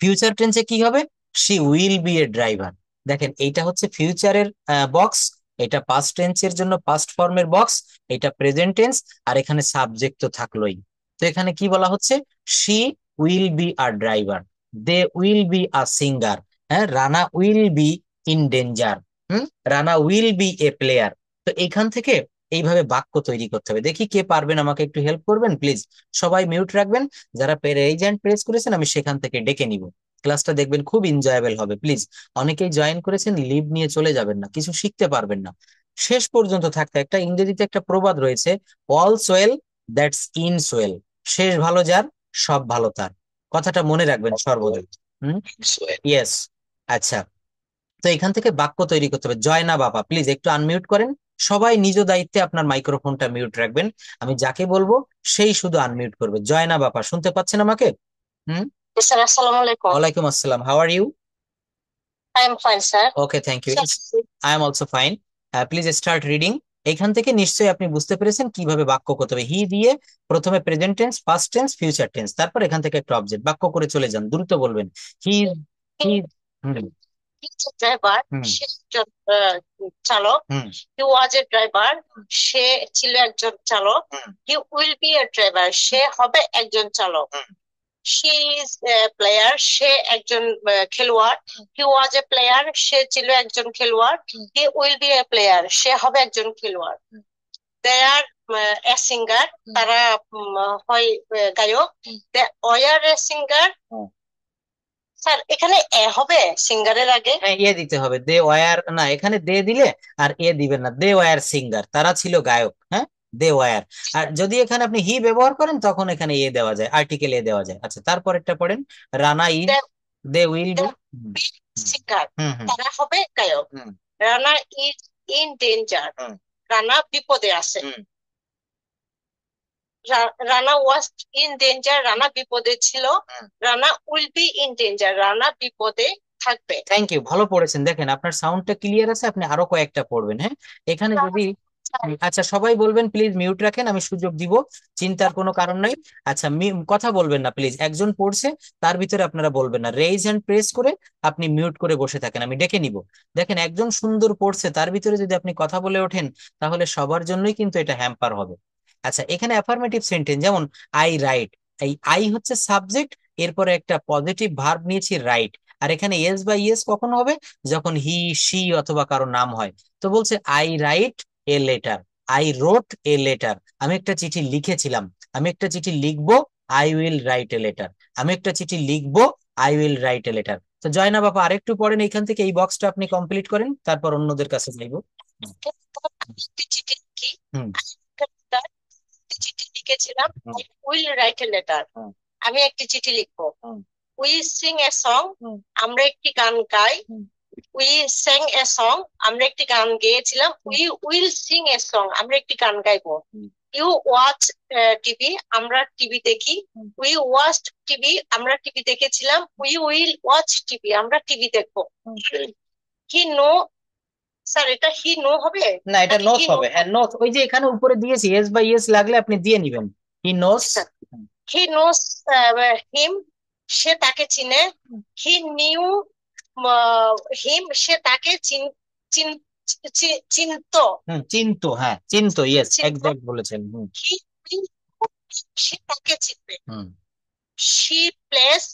A: ফিউচার টেন্সে কি হবে? She will be a driver. দেখেন, এইটা হচ্ছে ফিউচারের বক্স, এটা পাস্ট টেন্সের জন্য পাস্ট ফর্মের বক্স, এটা প্রেজেন্ট টেন্স, আর এখানে সাবজেক্ট তো থাকলোই। তো এখানে কি বলা হচ্ছে? She will be a driver, they will be a singer, হ্যাঁ, Rana will be in danger, Rana will be a player. তো এইখান থেকে এইভাবে বাক্য তৈরি করতে হবে। দেখি কে পারবেন, আমাকে একটু হেল্প করবেন প্লিজ। সবাই মিউট রাখবেন, যারা রেইজ হ্যান্ড প্রেস করেছেন আমি সেখান থেকে ডেকে নিব। ক্লাসটা দেখবেন খুব এনজয়েবল হবে প্লিজ। অনেকেই জয়েন করেছেন, লিভ নিয়ে চলে যাবেন না, কিছু শিখতে পারবেন না। শেষ পর্যন্ত থাকতে, একটা ইংরেজিতে একটা প্রবাদ রয়েছে, all's well that's in Soyel, শেষ ভালো যার সব ভালো তার। কথাটা মনে রাখবেন সর্বদাই। ইয়েস। আচ্ছা, তো এখান থেকে বাক্য তৈরি করতে হবে। জয়না বাবা, প্লিজ একটু আনমিউট করেন। সবাই নিজ দায়িত্বে আপনার মাইক্রোফোনটা মিউট রাখবেন। আমি যাকে বলবো সেই শুধু আনমিউট করবে। জয়না বাবা, শুনতে পাচ্ছেন আমাকে? হুম।
B: স্যার, আসসালামু আলাইকুম।
A: ওয়ালাইকুম আসসালাম, how are you?
B: I am fine sir.
A: Okay, thank you, I am also fine. Please start reading. এখান থেকে নিশ্চয়ই আপনি বুঝতে পেরেছেন কিভাবে বাক্য করতে হবে। হি দিয়ে প্রথমে present tense, past tense, future tense, তারপর এখান থেকে একটা অবজেক্ট, বাক্য করে চলে যান, দ্রুত বলবেন। হি, হি, হুম,
B: ড্রাইভার,
A: হুম,
B: সে একজন চালক।
A: হুম,
B: হি ওয়াজ এ ড্রাইভার, সে ছিল একজন চালক।
A: হুম,
B: he will be a driver, সে হবে একজন চালক।
A: হুম,
B: শি ইজ এ প্লেয়ার, সে একজন খেলোয়াড়। হি ওয়াজ এ প্লেয়ার, সে ছিল একজন খেলোয়াড়। He will be a player, সে হবে একজন খেলোয়াড়। দে আর এ সিঙ্গার, তারা হয় গায়ক। They were a singer.
A: হুম।
B: স্যার, এখানে এ হবে সিঙ্গারের আগে?
A: হ্যাঁ, এ দিতে হবে, দে ওয়ার না, এখানে দে দিলে আর এ দিবেন না, দে ওয়ার সিঙ্গার, তারা ছিল গায়ক, হ্যাঁ, দে ওয়ার। আর যদি এখানে আপনি হি ব্যবহার করেন তখন এখানে এ দেওয়া যায়, আর্টিকেল এ দেওয়া যায়। আচ্ছা, তারপরেরটা পড়েন। Rana is,
B: they
A: they will
B: they
A: be.
B: Be singer,
A: হুম, হুম,
B: তারা হবে গায়ক।
A: হুম,
B: রানা ইজ ইন ডেঞ্জার,
A: হুম,
B: রানা বিপদে আছে।
A: হুম।
B: Rana was in danger, Rana বিপদে ছিল।
A: হুম।
B: Rana will be in danger, Rana বিপদে থাকবে।
A: থ্যাংক ইউ, ভালো পড়েছেন। দেখেন আপনার সাউন্ডটা ক্লিয়ার আছে, আপনি আরো কয়েকটা পড়বেন। হ্যাঁ, এখানে যদি আচ্ছা সবাই বলবেন প্লিজ মিউট রাখেন, আমি সুযোগ দিব, চিন্তার কোনো কারণ নাই। আচ্ছা, কথা বলবেন না প্লিজ, একজন পড়ছে তার ভিতরে আপনারা বলবেন না, রেইজ হ্যান্ড প্রেস করে আপনি মিউট করে বসে থাকেন, আমি ডেকে নিব। দেখেন, একজন সুন্দর পড়ছে তার ভিতরে যদি আপনি কথা বলে ওঠেন, তাহলে সবার জন্যই কিন্তু এটা হ্যাম্পার হবে। আচ্ছা, এখানে অ্যাফার্মেটিভ সেন্টেন্স, যেমন আই রাইট, এই আই হচ্ছে সাবজেক্ট, এরপরে একটা পজিটিভ ভার্ব নিয়েছি রাইট। আর এখানে এস বা ইয়েস কখন হবে? যখন হি, শি অথবা কারো নাম হয়। তো বলছে I right a letter, I রোট A letter, আমি একটা চিঠি লিখেছিলাম, আমি একটা চিঠি লিখবো, I will write a letter, আমি একটা চিঠি লিখবো, I will write a letter. তো জয়না বাবা আরেকটু পড়েন, এইখান থেকে এই বক্সটা আপনি কমপ্লিট করেন, তারপর অন্যদের কাছে যাইবো।
B: আমি একটি চিঠি লিখি,
A: হুম,
B: আমি একটা চিঠি লিখেছিলাম।
A: হুম,
B: উইল রাইট এ লেটার,
A: হুম,
B: আমি একটি চিঠি লিখবো। উই সিং এ সং, আমরা একটি গান গাই। উই স্যাং এ সং, আমরা একটি গান গেয়েছিলাম। We will sing a song, আমরা একটি গান গাইবো। ইউ ওয়াচ টিভি, আমরা টিভি দেখি। উই ওয়াচড টিভি, আমরা টিভি দেখেছিলাম। উই উইল ওয়াচ টিভি, আমরা টিভি দেখবো। হি নো, স্যার এটা হি নো হবে
A: না, এটা
B: নাকি
A: নোস
B: হি নো?
A: হবে। হ্যাঁ নোস, ওই যে এখানে উপরে দিয়েছি এস বাই এস, লাগলে আপনি দিয়ে নিবেন। হি নোস।
B: হি নোস হিম, সে তাকে চিনে। হি নিউ হিম, সে তাকে চিনতো।
A: চিনতো, হ্যাঁ চিনতো, ইয়েস
B: চিনতো।
A: এক্সাক্ট বলেছেন।
B: হি, সে তাকে চিনবে।
A: হুম
B: শি প্লেস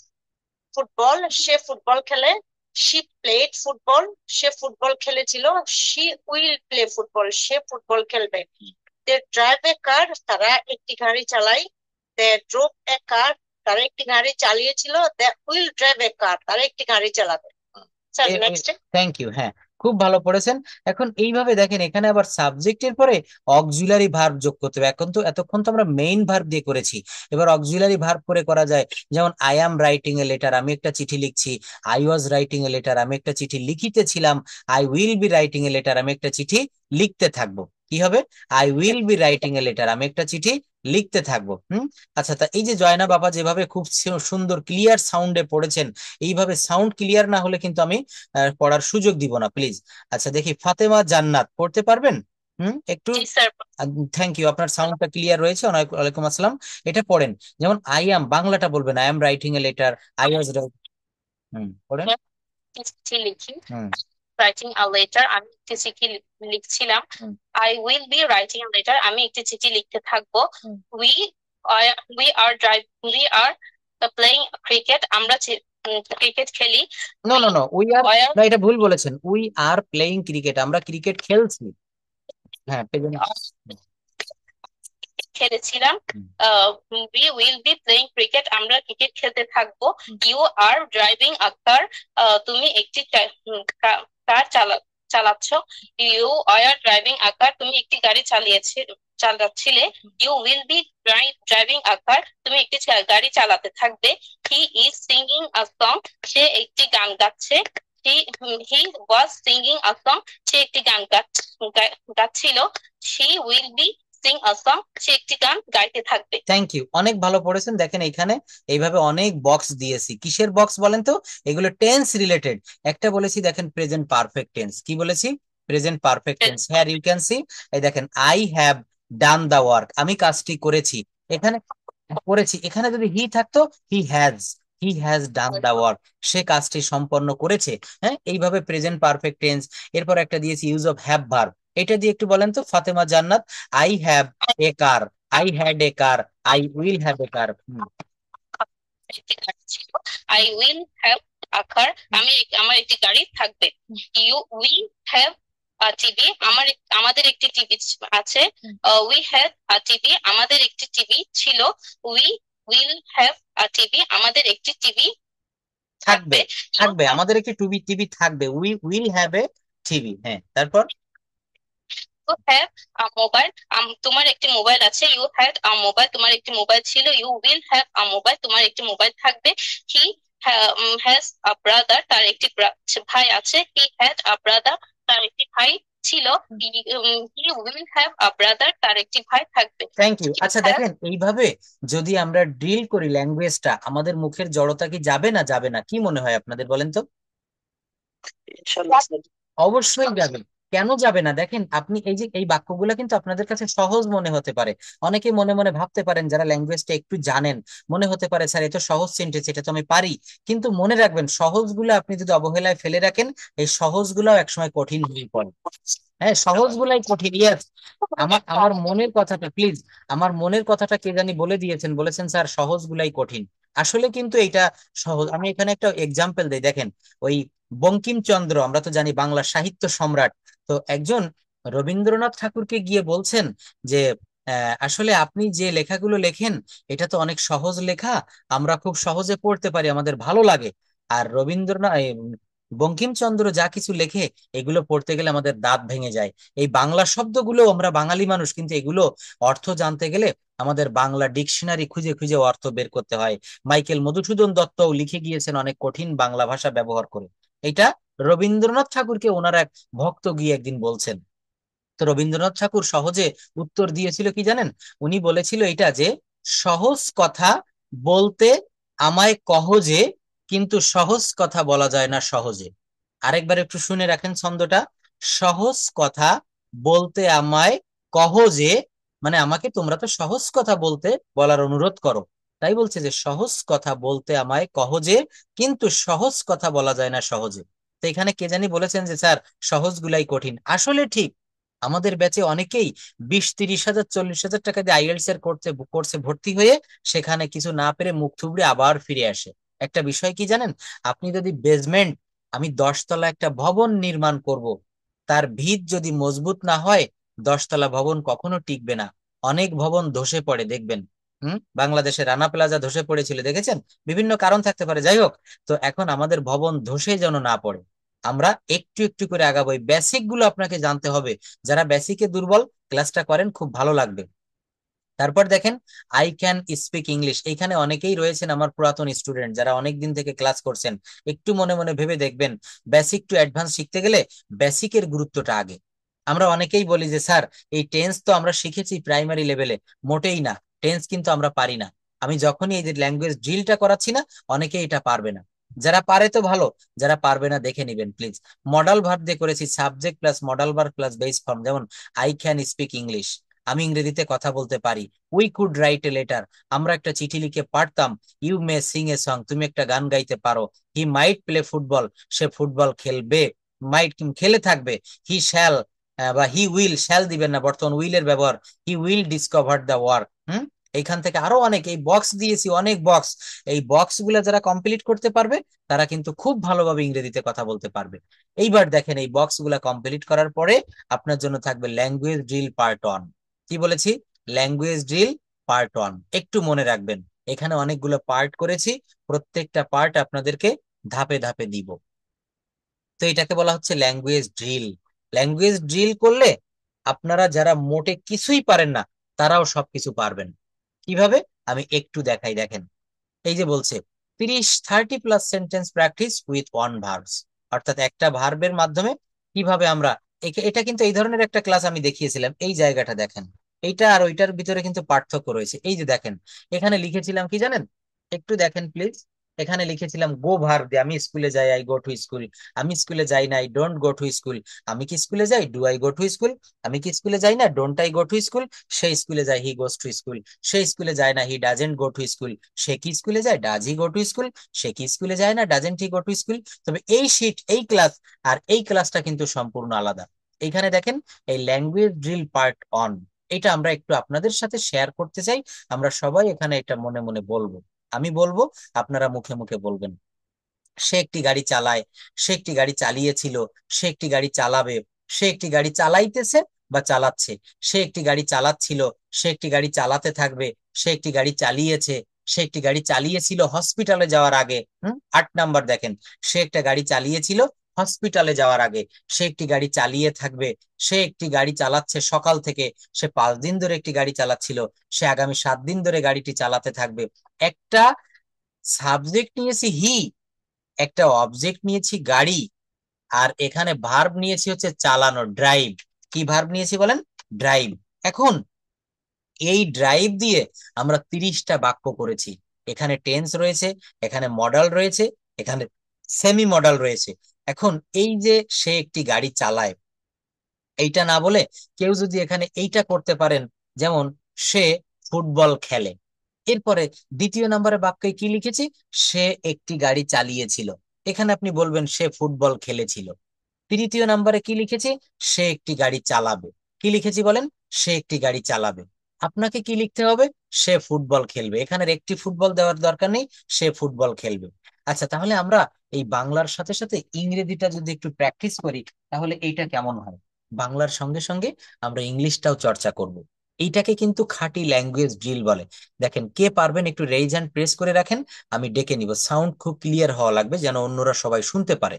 B: ফুটবল, সে ফুটবল খেলে। শি প্লেড ফুটবল, সে ফুটবল খেলেছিল। শি উইল প্লে ফুটবল, সে ফুটবল খেলবে। দে ড্রাইভ এ কার, তারা একটি গাড়ি চালায়। দে ড্রোভ এ কার, তারা একটি গাড়ি চালিয়েছিল। দে উইল ড্রাইভ এ কার, তারা একটি গাড়ি চালাবে। Sir next.
A: Thank you. হ্যাঁ খুব ভালো পড়েছেন। এখন এইভাবে দেখেন, এখানে আবার সাবজেক্টের পরে অক্সিলারি ভার্ব যোগ করতে হবে। এখন তো এতক্ষণ তো আমরা মেইন ভার্ব দিয়ে করেছি, এবার অক্সিলারি ভার্ব করে করা যায়। যেমন I am writing a letter, আমি একটা চিঠি লিখছি। I was writing a letter, আমি একটা চিঠি লিখিতেছিলাম। I will be writing a letter, আমি একটা চিঠি লিখতে থাকবো। কি হবে? I will be writing a letter, আমি একটা চিঠি লিখতে থাকবো। আচ্ছা, তা এই যে জয়না বাবা যেভাবে খুব সুন্দর ক্লিয়ার সাউন্ডে পড়েছেন, এইভাবে সাউন্ড ক্লিয়ার না হলে কিন্তু আমি পড়ার সুযোগ দিব না, প্লিজ। আচ্ছা দেখি, ফাতেমা জান্নাত পড়তে পারবেন? একটু।
B: জি স্যার।
A: থ্যাংক ইউ, আপনার সাউন্ডটা ক্লিয়ার রয়েছে। ওয়ালাইকুম আসসালাম। এটা পড়েন। যেমন আই অ্যাম, বাংলাটা বলবেন I am writing a letter, I was. পড়েন।
B: চিঠি লিখি,
A: হুম
B: রাইটিং আ লেটার, আমি একটি চিঠি লিখছিলাম।
A: Hmm
B: I will be writing a letter, আমি একটি চিঠি লিখতে থাকবো। We we are playing cricket, আমরা ক্রিকেট খেলি।
A: No
B: we
A: no no, we are,
B: are
A: না এটা ভুল বলেছেন। উই আর প্লেইং ক্রিকেট, আমরা ক্রিকেট খেলছি। হ্যাঁ
B: খেলেছিলাম। We will be playing cricket, আমরা ক্রিকেট খেলতে থাকবো। You R driving a car, তুমি একটি কার চালাচ্ছ। You R driving a car, তুমি একটি গাড়ি চালাচ্ছিলে। You will be driving a car, তুমি একটি গাড়ি চালাতে থাকবে। He is singing a song, সে একটি গান গাচ্ছে। হি হি ওয়াজ সিঙ্গিং আ সং, সে একটি গান গাচ্ছিল। She will be sing a song, সে একটি গান গাইতে থাকবে।
A: থ্যাংক ইউ, অনেক ভালো পড়েছেন। দেখেন এইখানে এইভাবে অনেক বক্স দিয়েছি। কিসের বক্স বলেন তো? এগুলো টেন্স রিলেটেড। একটা বলেছি দেখেন, প্রেজেন্ট পারফেক্ট টেন্স। কি বলেছি? Present perfect tense. হ্যাঁ ইউ ক্যান সি, এই দেখেন, I have done the work, আমি কাজটি করেছি। এখানে করেছি, এখানে যদি হি থাকতো, he has done the work, সে কাজটি সম্পন্ন করেছে। হ্যাঁ, এইভাবে প্রেজেন্ট পারফেক্ট টেন্স। এরপর একটা দিয়েছি ইউজ অফ হ্যাভ ভার্ব। এটা দিয়ে একটু বলেন তো Fatema Jannat. I have a car, I had a car, I will have a car.
B: একটি গাড়ি ছিল। I will have a car, আমার একটি গাড়ি থাকবে। You we have a TV, আমাদের একটি টিভি আছে। উই হ্যাভ আ টিভি, আমাদের একটি টিভি ছিল। We will have a TV, আমাদের একটি টিভি
A: থাকবে,
B: থাকবে।
A: থাকবে, আমাদের একটি টিভি থাকবে। We will have A TV. হ্যাঁ, তারপর
B: ইউ হ্যাভ আ মোবাইল, তোমার একটি মোবাইল আছে। ইউ হ্যাড আ মোবাইল, তোমার একটি মোবাইল ছিল। You will have a mobile, তোমার একটি মোবাইল থাকবে। হি হ্যাজ আ ব্রাদার, তার একটি ভাই আছে। হি হ্যাড আ ব্রাদার, তার একটি ভাই ছিল। He will have a brother, তার একটি ভাই থাকবে।
A: Thank you. আচ্ছা দেখেন, এইভাবে যদি আমরা ড্রিল করি ল্যাঙ্গুয়েজটা, আমাদের মুখের জড়তা কি যাবে না যাবে না, কি মনে হয় আপনাদের বলেন তো? অবশ্যই যাবে। কেন যাবে না? দেখেন আপনি এই যে এই বাক্যগুলো কিন্তু আপনাদের কাছে সহজ মনে হতে পারে। অনেকে মনে মনে ভাবতে পারেন, যারা ল্যাঙ্গুয়েজটা একটু জানেন, মনে হতে পারে স্যার এত সহজ সেন্টেন্স, এটা তো আমি পারি। কিন্তু মনে রাখবেন, সহজগুলো আপনি যদি অবহেলায় ফেলে রাখেন, এই সহজগুলো একসময় কঠিন হয়ে পড়ে। হ্যাঁ, সহজগুলাই কঠিন। ইয়েস, আমার আমার মনের কথাটা প্লিজ, আমার মনের কথাটা কে জানি বলে দিয়েছেন, বলেছেন স্যার সহজগুলাই কঠিন। আসলে কিন্তু এটা সহজ। আমি এখানে একটা এক্সাম্পল দিই, দেখেন ওই বঙ্কিমচন্দ্র, আমরা তো জানি বাংলা সাহিত্য সম্রাট, তো একজন রবীন্দ্রনাথ ঠাকুরকে গিয়ে বলছেন যে আসলে আপনি যে লেখাগুলো লেখেন, এটা তো অনেক সহজ লেখা, আমরা খুব সহজে পড়তে পারি, আমাদের ভালো লাগে। আর বঙ্কিমচন্দ্র যা কিছু লেখে এগুলো পড়তে গেলে আমাদের দাঁত ভেঙে যায়। এই বাংলা শব্দগুলো, আমরা বাঙালি মানুষ, কিন্তু এগুলো অর্থ জানতে গেলে আমাদের বাংলা ডিকশনারি খুঁজে খুঁজে অর্থ বের করতে হয়। মাইকেল মধুসূদন দত্তও লিখে গিয়েছেন অনেক কঠিন বাংলা ভাষা ব্যবহার করে। এটা রবীন্দ্রনাথ ঠাকুরকে ওনার এক ভক্ত গিয়ে একদিন বলছেন। তো রবীন্দ্রনাথ ঠাকুর সহজে উত্তর দিয়েছিল কি জানেন? উনি বলেছিল এটা যে, সহজ কথা বলতে আমায় কহ যে, কিন্তু সহজ কথা বলা যায় না সহজে। আরেকবার একটু শুনে রাখেন ছন্দটা। সহজ কথা বলতে আমায় কহ যে, মানে আমাকে তোমরা তো সহজ কথা বলতে বলার অনুরোধ করো, তাই বলছে যে সহজ কথা বলতে আমায় কহ যে, কিন্তু সহজ কথা বলা যায় না সহজে। তো এখানে কে জানি বলেছেন যে স্যার সহজ গুলাই কঠিন। আসলে ঠিক। আমাদের ব্যাচে অনেকেই 20-30 হাজার 40 হাজার টাকা দিয়ে আইএলটিএস এর কোর্সে ভর্তি হয়ে সেখানে কিছু না পেরে মুখ থুবড়ে আবার ফিরে আসে। একটা বিষয় কি জানেন? আপনি যদি বেসমেন্ট, আমি 10 তলা একটা ভবন নির্মাণ করব, তার ভিত যদি মজবুত না হয় 10 তলা ভবন কখনো টিকবে না। অনেক ভবন ধসে পড়ে দেখবেন। বাংলাদেশে রানা প্লাজা ধসে পড়েছিল, দেখেছেন? বিভিন্ন কারণ থাকতে পারে, যাই হোক। তো এখন আমাদের ভবন ধসে যেন না পড়ে, আমরা একটু একটু করে আগাবো। বেসিক গুলো আপনাকে জানতে হবে। যারা বেসিকে দুর্বল, ক্লাসটা করেন, খুব ভালো লাগবে। তারপর দেখেন, আই ক্যান স্পিক ইংলিশ। এইখানে অনেকেই রয়েছেন আমার পুরাতন স্টুডেন্ট, যারা অনেক দিন থেকে ক্লাস করছেন। একটু মনে মনে ভেবে দেখবেন, বেসিক টু অ্যাডভান্স শিখতে গেলে বেসিকের গুরুত্বটা আগে। আমরা অনেকেই বলি যে স্যার এই টেন্স তো আমরা শিখেছি প্রাইমারি লেভেলে। মোটেই না, টেন্স কিন্তু আমরা পারি না। আমি যখনই এই যে ল্যাঙ্গুয়েজ ড্রিলটা করাচ্ছি না, অনেকেই এটা পারবে না। যারা পারে তো ভালো, যারা পারবে না দেখে নিবেন প্লিজ। মডাল ভার্ব দিয়ে করেছি, subject plus modal verb plus base form. যেমন আই ক্যান স্পিক ইংলিশ, আমি ইংরেজিতে কথা বলতে পারি। We could write a letter, আমরা একটা চিঠি লিখে পারতাম। You may sing a song, তুমি একটা গান গাইতে পারো। হি মাইট প্লে ফুটবল, সে ফুটবল খেলবে, মাইট খেলে থাকবে। হি শ্যাল, বা হি উইল, শ্যাল দিবেন না, বর্তমান উইল এর ব্যবহার। He will discover the work. এইখান থেকে আরো অনেক, এই বক্স দিয়েছি অনেক বক্স। এই বক্স গুলা যারা কমপ্লিট করতে পারবে তারা কিন্তু খুব ভালোভাবে ইংরেজিতে কথা বলতে পারবে। এইবার দেখেন, এই বক্স গুলা কমপ্লিট করার পরে আপনার জন্য থাকবে ল্যাঙ্গুয়েজ ড্রিল পার্ট 1। কি বলেছি? ল্যাঙ্গুয়েজ ড্রিল পার্ট 1, একটু মনে রাখবেন। এখানে অনেকগুলো পার্ট করেছি, প্রত্যেকটা পার্ট আপনাদেরকে ধাপে ধাপে দিব। তো এটাকে বলা হচ্ছে ল্যাঙ্গুয়েজ ড্রিল। ল্যাঙ্গুয়েজ ড্রিল করলে আপনারা যারা মোটে কিছুই পারেন না, তারাও সবকিছু পারবেন। কিভাবে? আমি একটু দেখাই, দেখেন। এই যে বলছে 30-30+ sentence practice with one verbs, অর্থাৎ একটা ভার্বের মাধ্যমে কিভাবে আমরা এটা কিন্তু এই ধরনের একটা ক্লাস আমি দেখিয়েছিলাম। এই জায়গাটা দেখেন, এইটা আর ওইটার ভিতরে কিন্তু পার্থক্য রয়েছে। এই যে দেখেন, এখানে লিখেছিলাম কি জানেন? একটু দেখেন প্লিজ। এখানে লিখেছিলাম গো ভার্ব দিয়ে, আমি স্কুলে যাই, আই গো টু স্কুল। আমি স্কুলে যাই না, I don't go to school. আমি কি স্কুলে যাই, do I go to school. আমি কি স্কুলে যাই না, don't I go to school. সে স্কুলে যায়, হি গোস টু স্কুল। সে স্কুলে যায় না, he doesn't go to school. সে কি স্কুলে যায়, does he go to school. সে কি স্কুলে যায় না, doesn't he go to school. তবে এই শিট, এই ক্লাস আর এই ক্লাসটা কিন্তু সম্পূর্ণ আলাদা। এইখানে দেখেন, এই ল্যাঙ্গুয়েজ ড্রিল পার্ট 1, এটা আমরা একটু আপনাদের সাথে শেয়ার করতে চাই। আমরা সবাই এখানে এটা মনে মনে বলবো। আমি বলবো, আপনারা মুখে মুখে বলবেন। সে একটি গাড়ি চালায়, সে একটি গাড়ি চালিয়েছিল, সে একটি গাড়ি চালাবে, সে একটি গাড়ি চালাইতেছে বা চালাচ্ছে, সে একটি গাড়ি চালাচ্ছিল, সে একটি গাড়ি চালাতে থাকবে, সে একটি গাড়ি চালিয়েছে, সে একটি গাড়ি চালিয়েছিল হসপিটালে যাওয়ার আগে। 8 নাম্বার দেখেন, সে একটা গাড়ি চালিয়েছিল হসপিটালে যাওয়ার আগে, সে একটি গাড়ি চালিয়ে থাকবে, সে একটি গাড়ি চালাচ্ছে সকাল থেকে, সে 5 দিন ধরে একটি গাড়ি চালাচ্ছিল, সে আগামী 7 দিন ধরে গাড়িটি চালাতে থাকবে। একটা সাবজেক্ট নিয়েছি হি, একটা অবজেক্ট নিয়েছি গাড়ি, আর এখানে ভার্ব নিয়েছি হচ্ছে চালানো, ড্রাইভ। কি ভার্ব নিয়েছি বলেন? ড্রাইভ। এখন এই ড্রাইভ দিয়ে আমরা 30টা বাক্য করেছি। এখানে টেন্স রয়েছে, এখানে মডাল রয়েছে, এখানে সেমি মডাল রয়েছে। এখন এই যে সে একটি গাড়ি চালায়, এইটা না বলে কেউ যদি এখানে এইটা করতে পারেন, যেমন সে ফুটবল খেলে। এরপরে 2য় নাম্বারে বাক্যে কি লিখেছি? সে একটি গাড়ি চালিয়েছিল। এখানে আপনি বলবেন সে ফুটবল খেলেছিল। 3য় নাম্বারে কি লিখেছি? সে একটি গাড়ি চালাবে। কি লিখেছি বলেন? সে একটি গাড়ি চালাবে। আপনাকে কি লিখতে হবে? সে ফুটবল খেলবে। এখানে একটি ফুটবল দেওয়ার দরকার নেই, সে ফুটবল খেলবে। আচ্ছা, তাহলে আমরা এই বাংলার সাথে সাথে ইংরেজিটা যদি একটু প্র্যাকটিস করি, তাহলে এইটা কেমন হয়? বাংলার সঙ্গে সঙ্গে আমরা ইংলিশটাও চর্চা করব। এইটাকে কিন্তু খাঁটি ল্যাঙ্গুয়েজ ড্রিল বলে। দেখেন কে পারবেন একটু রেইজ হ্যান্ড প্রেস করে রাখেন, আমি ডেকে নিব। সাউন্ড খুব ক্লিয়ার হওয়া লাগবে যেন অন্যরা সবাই শুনতে পারে।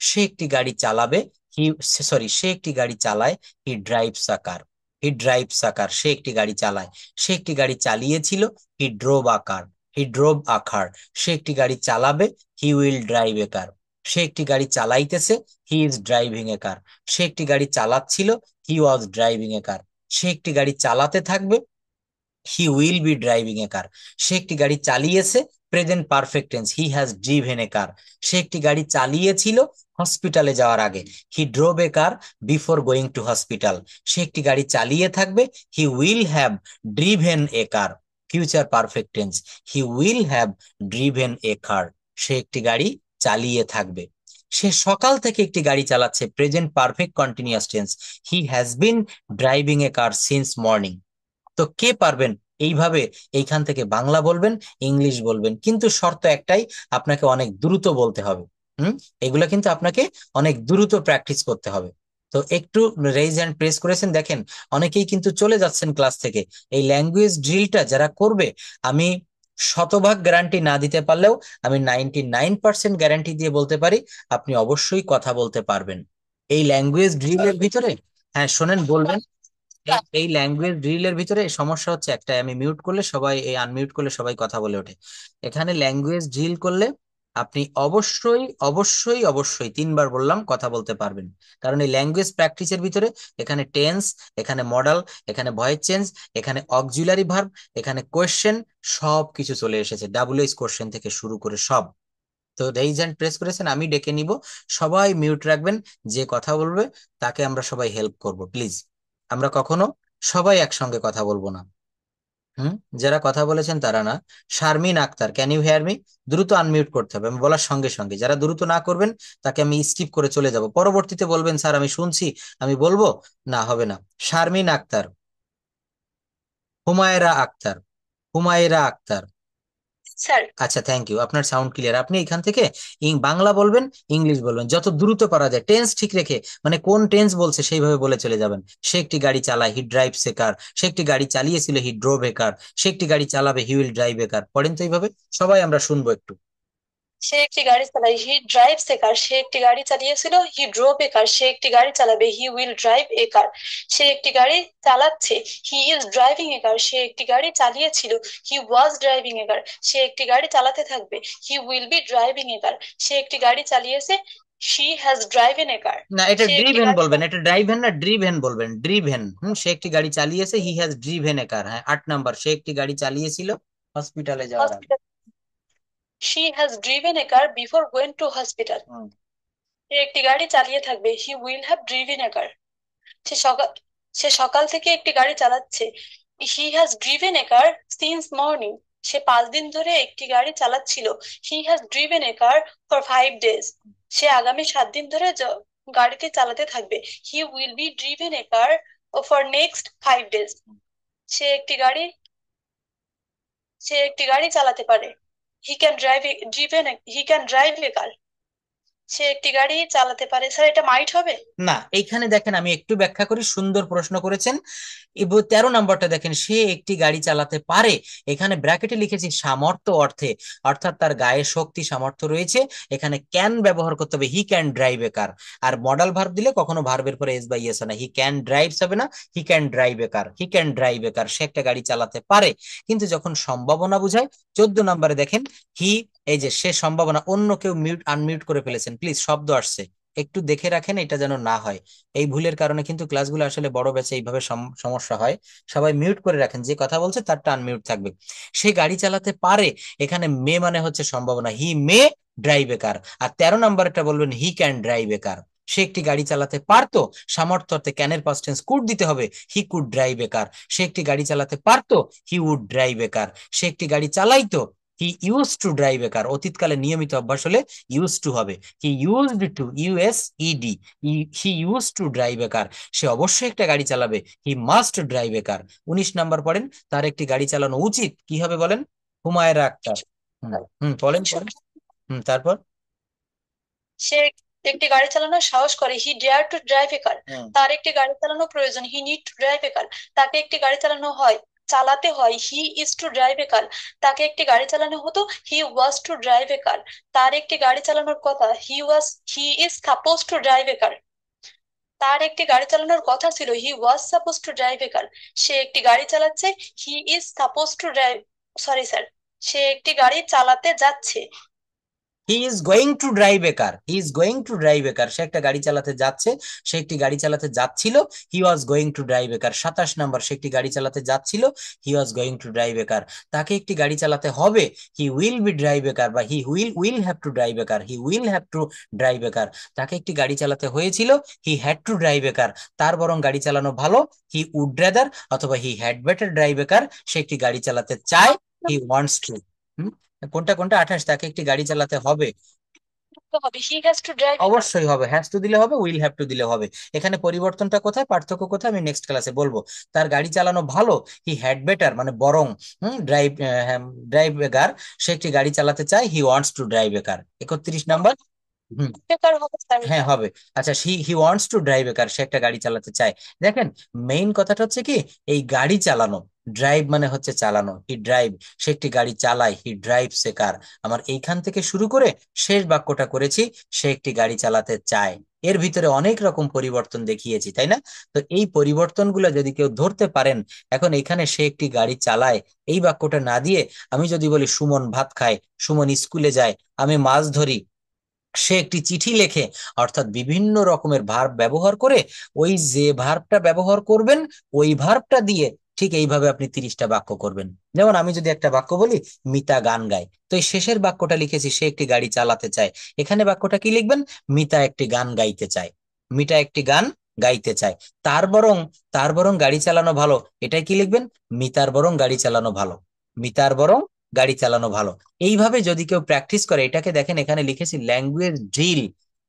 A: সে একটি গাড়ি চালাবে, হি সরি সে একটি গাড়ি চালায়, হি ড্রাইভস আ কার। হি ড্রাইভস আ কার, সে একটি গাড়ি চালায়। সে একটি গাড়ি চালিয়েছিল, হি ড্রোভ আ কার। হি ড্রোভ আ কার। সে একটি গাড়ি চালাবে, he will drive a car. সে একটি গাড়ি চালাইতেছে, he is driving a car. সে একটি গাড়ি চালাচ্ছিল, হি ওয়াজ ড্রাইভিং এ কার। সে একটি গাড়ি চালাতে থাকবে, he will be driving a car. সে একটি গাড়ি চালিয়েছে, present perfect tense, he has driven a car. সে একটি গাড়ি চালিয়েছিল হসপিটালে যাওয়ার আগে, he drove a car before going to hospital. সে একটি গাড়ি চালিয়ে থাকবে, he will have driven a car, future perfect tense, he will have driven a car. সে একটি গাড়ি চালিয়ে থাকবে। সে সকাল থেকে একটি গাড়ি চালাচ্ছে, present perfect continuous tense, he has been driving a car since morning. তো কে পারবেন এইভাবে এইখান থেকে বাংলা বলবেন, ইংলিশ বলবেন, কিন্তু শর্ত একটাই, আপনাকে অনেক দ্রুত বলতে হবে। এগুলো কিন্তু আপনাকে অনেক দ্রুত প্র্যাকটিস করতে হবে। তো একটু রেইজ হ্যান্ড প্রেস করেছেন, দেখেন অনেকেই কিন্তু চলে যাচ্ছেন ক্লাস থেকে। এই ল্যাঙ্গুয়েজ ড্রিলটা যারা করবে, আমি শতভাগ গ্যারান্টি না দিতে পারলেও আমি 99% গ্যারান্টি দিয়ে বলতে পারি আপনি অবশ্যই কথা বলতে পারবেন এই ল্যাঙ্গুয়েজ ড্রিলের ভিতরে। হ্যাঁ শোনেন, বলবেন। এই ল্যাঙ্গুয়েজ ড্রিলের ভিতরে সমস্যা হচ্ছে একটাই, আমি মিউট করলে সবাই, এই আনমিউট করলে সবাই কথা বলে ওঠে। এখানে ল্যাঙ্গুয়েজ ড্রিল করলে আপনি অবশ্যই অবশ্যই অবশ্যই 3বার বললাম কথা বলতে পারবেন। কারণ এই ল্যাঙ্গুয়েজ প্র্যাকটিসের ভিতরে এখানে টেন্স, এখানে মডাল, এখানে ভয়েস চেঞ্জ, এখানে অক্সিলারি ভার্ব, এখানে কোয়েশ্চেন, সব কিছু চলে এসেছে, ডাব্লিউএইচ কোশ্চেন থেকে শুরু করে সব। তো রেইজ হ্যান্ড প্রেস করেছেন, আমি ডেকে নিব। সবাই মিউট রাখবেন, যে কথা বলবে তাকে আমরা সবাই হেল্প করব প্লিজ। আমরা কখনো সবাই একসঙ্গে কথা বলবো না। হুম, যারা কথা বলেছেন তারা না। Sharmin Akter, can you hear me? দ্রুত আনমিউট করতে হবে আমি বলার সঙ্গে সঙ্গে। যারা দ্রুত না করবেন তাকে আমি স্কিপ করে চলে যাব, পরবর্তীতে বলবেন স্যার আমি শুনছি, আমি বলবো না, হবে না। শারমিন আক্তার, হুমায়রা আক্তার, হুমায়রা আক্তার।
B: স্যার।
A: আচ্ছা, থ্যাংক ইউ, আপনার সাউন্ড ক্লিয়ার। আপনি এখান থেকে বাংলা বলবেন, ইংলিশ বলবেন, যত দ্রুত পারা যায়, টেন্স ঠিক রেখে, মানে কোন টেন্স বলছে সেইভাবে বলে চলে যাবেন। সে একটি গাড়ি চালায়, হি ড্রাইভস এ কার। সে একটি গাড়ি চালিয়েছিল, হি ড্রোভ এ কার। সে একটি গাড়ি চালাবে, হি উইল ড্রাইভ এ কার। পড়েন তো এইভাবে, সবাই আমরা শুনবো একটু।
B: সে একটি গাড়ি চালায়, হি ড্রাইভস এ কার। সে একটি গাড়ি চালিয়েছিল, হি ড্রোভ এ কার। সে একটি গাড়ি চালাবে, he will drive a car. সে একটি গাড়ি চালাচ্ছে, he is driving a car. সে একটি গাড়ি চালিয়েছিল, হি ওয়াজ ড্রাইভিং এ কার। সে একটি গাড়ি চালাতে থাকবে, he will be driving a car. সে একটি গাড়ি চালিয়েছে, শি হ্যাজ ড্রাইভেন এ কার।
A: না, এটা
B: সে একটি
A: ড্রিভেন
B: গাড়ি
A: বলবেন, এটা ড্রাইভেন না, ড্রিভেন বলবেন, ড্রিভেন। সে একটি গাড়ি চালিয়েছে, হি হ্যাজ ড্রিভেন এ কার। হ্যাঁ, 8 নাম্বার, সে একটি গাড়ি চালিয়েছিল হসপিটালে যাওয়ার আগে।
B: Hospital, she has driven a car before going to hospital.
A: Hmm.
B: সে একটি গাড়ি চালিয়ে থাকবে, he will have driven a car. সে সকাল সে সকাল থেকে একটি গাড়ি চালাচ্ছে, he has driven a car since morning. সে 5 দিন ধরে একটি গাড়ি চালাচ্ছিল, he has driven a car for 5 days. সে আগামী 7 দিন ধরে গাড়িটি চালাতে থাকবে, he will be driven a car for next 5 days. সে একটি গাড়ি সে একটি গাড়ি চালাতে পারে, হি ক্যান ড্রাইভ এ কার। সে একটি গাড়ি চালাতে পারে। স্যার, এটা মাইট হবে?
A: না, এইখানে দেখেন আমি একটু ব্যাখ্যা করি, সুন্দর প্রশ্ন করেছেন। এবার 13 নাম্বারটা দেখেন, সে একটি গাড়ি চালাতে পারে। এখানে ব্র্যাকেটে লিখেছি সামর্থ্য অর্থে, অর্থাৎ তার গায়ে শক্তি সামর্থ্য রয়েছে। এখানে ক্যান ব্যবহার করতে হবে, he can drive a car. আর মডাল ভার্ব দিলে কখনো ভার্বের পরে এস বা ইয়েস হয় না, হি ক্যান ড্রাইভস হবে না, he can drive a car. He can drive a car, সে একটা গাড়ি চালাতে পারে। কিন্তু যখন সম্ভাবনা বুঝায়, 14 নাম্বারে দেখেন, হি, এই যে সে সম্ভাবনা, অন্য কেউ মিউট আনমিউট করে ফেলেছেন, প্লিজ শব্দ আসছে, একটু দেখে রাখেন এটা যেন না হয়। এই ভুলের কারণে কিন্তু ক্লাসগুলো আসলে বড় ব্যাচে এইভাবে সমস্যা হয়। সবাই মিউট করে রাখেন, যে কথা বলছে তারটা আনমিউট থাকবে। সে গাড়ি চালাতে পারে, এখানে মে মানে হচ্ছে সম্ভাবনা, হি মে ড্রাইভ এ কার। আর 13 নাম্বারটা বলবেন, হি ক্যান ড্রাইভ এ কার। সে একটি গাড়ি চালাতে পারতো, সামর্থ্য অর্থে ক্যানের পাস্ট টেন্স কুড দিতে হবে, he could drive a car. সে একটি গাড়ি চালাতে পারতো, he would drive a car. সে একটি গাড়ি চালাইতো, he use to drive a car. অতীতকালে নিয়মিত অভ্যাস হলে ইউজ টু হবে, he used to, U S E D, he use to drive a car. সে অবশ্যই একটা গাড়ি চালাবে, he must drive a car. 19 number পড়েন, তার একটি গাড়ি চালানো উচিত, কি হবে বলেন? হুমায়রা আক্তার। হুম, হুম, বলেন বলেন। হুম, তারপর?
C: একটি গাড়ি চালানোর সাহস করে, হি dare two drive a car. তার একটি গাড়ি চালানো প্রয়োজন, he need to drive a car. তাকে একটি গাড়ি চালানো হয়, চালাতে হয়, he is two drive a car. তাকে একটি গাড়ি চালানো হতো, হি ওয়াজ টু ড্রাইভ এ কার। তার একটি গাড়ি চালানোর কথা, he is suppose to drive a car. তার একটি গাড়ি চালানোর কথা ছিল, he was suppose to drive a car. সে একটি গাড়ি চালাচ্ছে, he is suppose to drive, sorry sir, সে একটি গাড়ি চালাতে যাচ্ছে।
A: He is going to drive a car, he is going to drive a car, সে একটা গাড়ি চালাতে যাচ্ছে, সে একটি গাড়ি চালাতে যাচ্ছিল, he was going to drive a car. 27 number, সে একটি গাড়ি চালাতে যাচ্ছিল, he was going to drive a car. তাকে একটি গাড়ি চালাতে হবে, he will be drive a car, বা he will have to drive a car, he will have to drive a car. তাকে একটি গাড়ি চালাতে হয়েছিল, he had to drive a car, তার বরং গাড়ি চালানো ভালো, হি উড রেদার, অথবা he had better drive a car, সে একটি গাড়ি চালাতে চায়, হি ওয়ান্টস টু। কোনটা কোনটা? 28, তাকে একটি গাড়ি চালাতে হবে।
C: তো হবে, he has to drive a কার।
A: অবশ্যই হবে, হ্যাজ টু দিলে হবে, উইল হ্যাভ টু দিলে হবে। এখানে পরিবর্তনটা কোথায়, পার্থক্য কোথায়, আমি নেক্সট ক্লাসে বলবো। তার গাড়ি চালানো ভালো, হি হ্যাড বেটার মানে বরং, ড্রাইভ ড্রাইভ এ কার, সে একটি গাড়ি চালাতে চায়, he wants to drive a কার। 31 নম্বর। হুম।
C: বেকার হবে স্যার
A: হ্যাঁ
C: এটা।
A: হবে। আচ্ছা, he wants to drive a car, সে একটা গাড়ি চালাতে চায়। দেখেন, মেইন কথাটা হচ্ছে কি, এই গাড়ি চালানো, ড্রাইভ মানে হচ্ছে চালানো, হি ড্রাইভ, সে একটি গাড়ি চালায়, হি ড্রাইভস এ কার। আমার এইখান থেকে শুরু করে শেষ বাক্যটা করেছি, সে একটি গাড়ি চালাতে চায়। এর ভিতরে অনেক রকম পরিবর্তন দেখিয়েছি, তাই না? তো এই পরিবর্তনগুলো যদি কেউ ধরতে পারেন, এখন এখানে সে একটি গাড়ি চালায়, এই বাক্যটা না দিয়ে আমি যদি বলি সুমন ভাত খায়, সুমন স্কুলে যায়, আমি মাছ ধরি, সে একটি চিঠি লেখে, অর্থাৎ বিভিন্ন রকমের ভার্ব ব্যবহার করে, ওই যে ভার্বটা ব্যবহার করবেন ওই ভার্বটা দিয়ে ঠিক এইভাবে আপনি 30টা বাক্য করবেন। যেমন আমি যদি একটা বাক্য বলি, মিতা গান গায়, তো এই শেষের বাক্যটা লিখেছি সে একটি গাড়ি চালাতে চায়, এখানে বাক্যটা কি লিখবেন, মিতা একটি গান গাইতে চায়, মিতা একটি গান গাইতে চায়। তার বরং, তার বরং গাড়ি চালানো ভালো, এটাই কি লিখবেন, মিতার বরং গাড়ি চালানো ভালো, মিতার বরং গাড়ি চালানো ভালো। এইভাবে যদি কেউ প্র্যাকটিস করে, এটাকে দেখেন এখানে লিখেছি ল্যাঙ্গুয়েজ ড্রিল,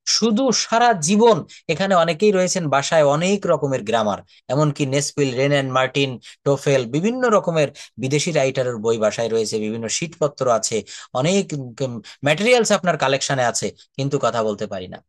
A: শুধু সারা জীবন। এখানে অনেকেই রয়েছেন বাসায় অনেক রকমের গ্রামার, এমনকি নেসপিল, রেন অ্যান্ড মার্টিন, টোফেল, বিভিন্ন রকমের বিদেশি রাইটারের বই বাসায় রয়েছে, বিভিন্ন শীটপত্র আছে, অনেক ম্যাটেরিয়ালস আপনার কালেকশনে আছে, কিন্তু কথা বলতে পারি না।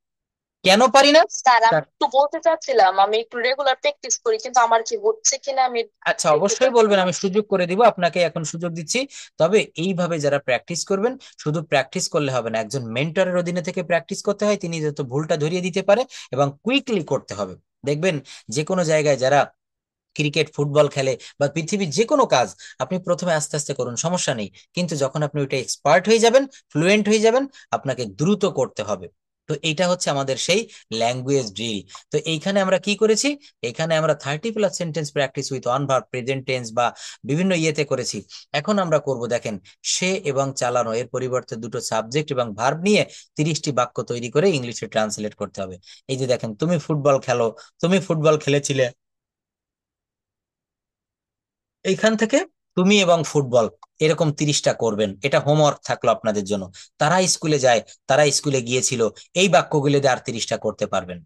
A: কেন পারি না?
C: স্যার আমি একটু বলতে চাচ্ছিলাম, আমি একটু রেগুলার প্র্যাকটিস করি, কিন্তু আমার কি হচ্ছে কিনা আমি
A: আচ্ছা,
C: দেখতে
A: অবশ্যই বলবেন,
C: চাচ্ছিলাম।
A: আমি সুযোগ করে দিব আপনাকে, এখন সুযোগ দিচ্ছি। তবে এইভাবে যারা প্র্যাকটিস করবেন, শুধু প্র্যাকটিস করলে হবে না, একজন মেন্টরের অধীনে থেকে প্র্যাকটিস করতে হয়, তিনি যত ভুলটা ধরিয়ে দিতে পারে, এবং কুইকলি করতে হবে। দেখবেন, যে কোনো জায়গায় যারা ক্রিকেট ফুটবল খেলে বা পৃথিবীর যে কোনো কাজ, আপনি প্রথমে আস্তে আস্তে করুন, সমস্যা নেই, কিন্তু যখন আপনি ওইটা এক্সপার্ট হয়ে যাবেন, ফ্লুয়েন্ট হয়ে যাবেন, আপনাকে দ্রুত করতে হবে। তো এইটা হচ্ছে আমাদের সেই ল্যাঙ্গুয়েজ ড্রিল। তো এইখানে আমরা কি করেছি, এখানে আমরা 30+ sentence practice with on verb, present tense বা বিভিন্ন ইয়েতে করেছি। এখন আমরা করব, দেখেন, সে এবং চালানো, এর পরিবর্তে দুটো সাবজেক্ট এবং ভার্ব নিয়ে 30টি বাক্য তৈরি করে ইংলিশে ট্রান্সলেট করতে হবে। এই যে দেখেন, তুমি ফুটবল খেলো, তুমি ফুটবল খেলেছিলে, এইখান থেকে তুমি এবং ফুটবল, এরকম 30টা করবেন, এটা হোমওয়ার্ক থাকলো আপনাদের জন্য। তারা স্কুলে যায়, তারা স্কুলে গিয়েছিল, এই বাক্যগুলো দিয়ে আর 30টা করতে পারবেন।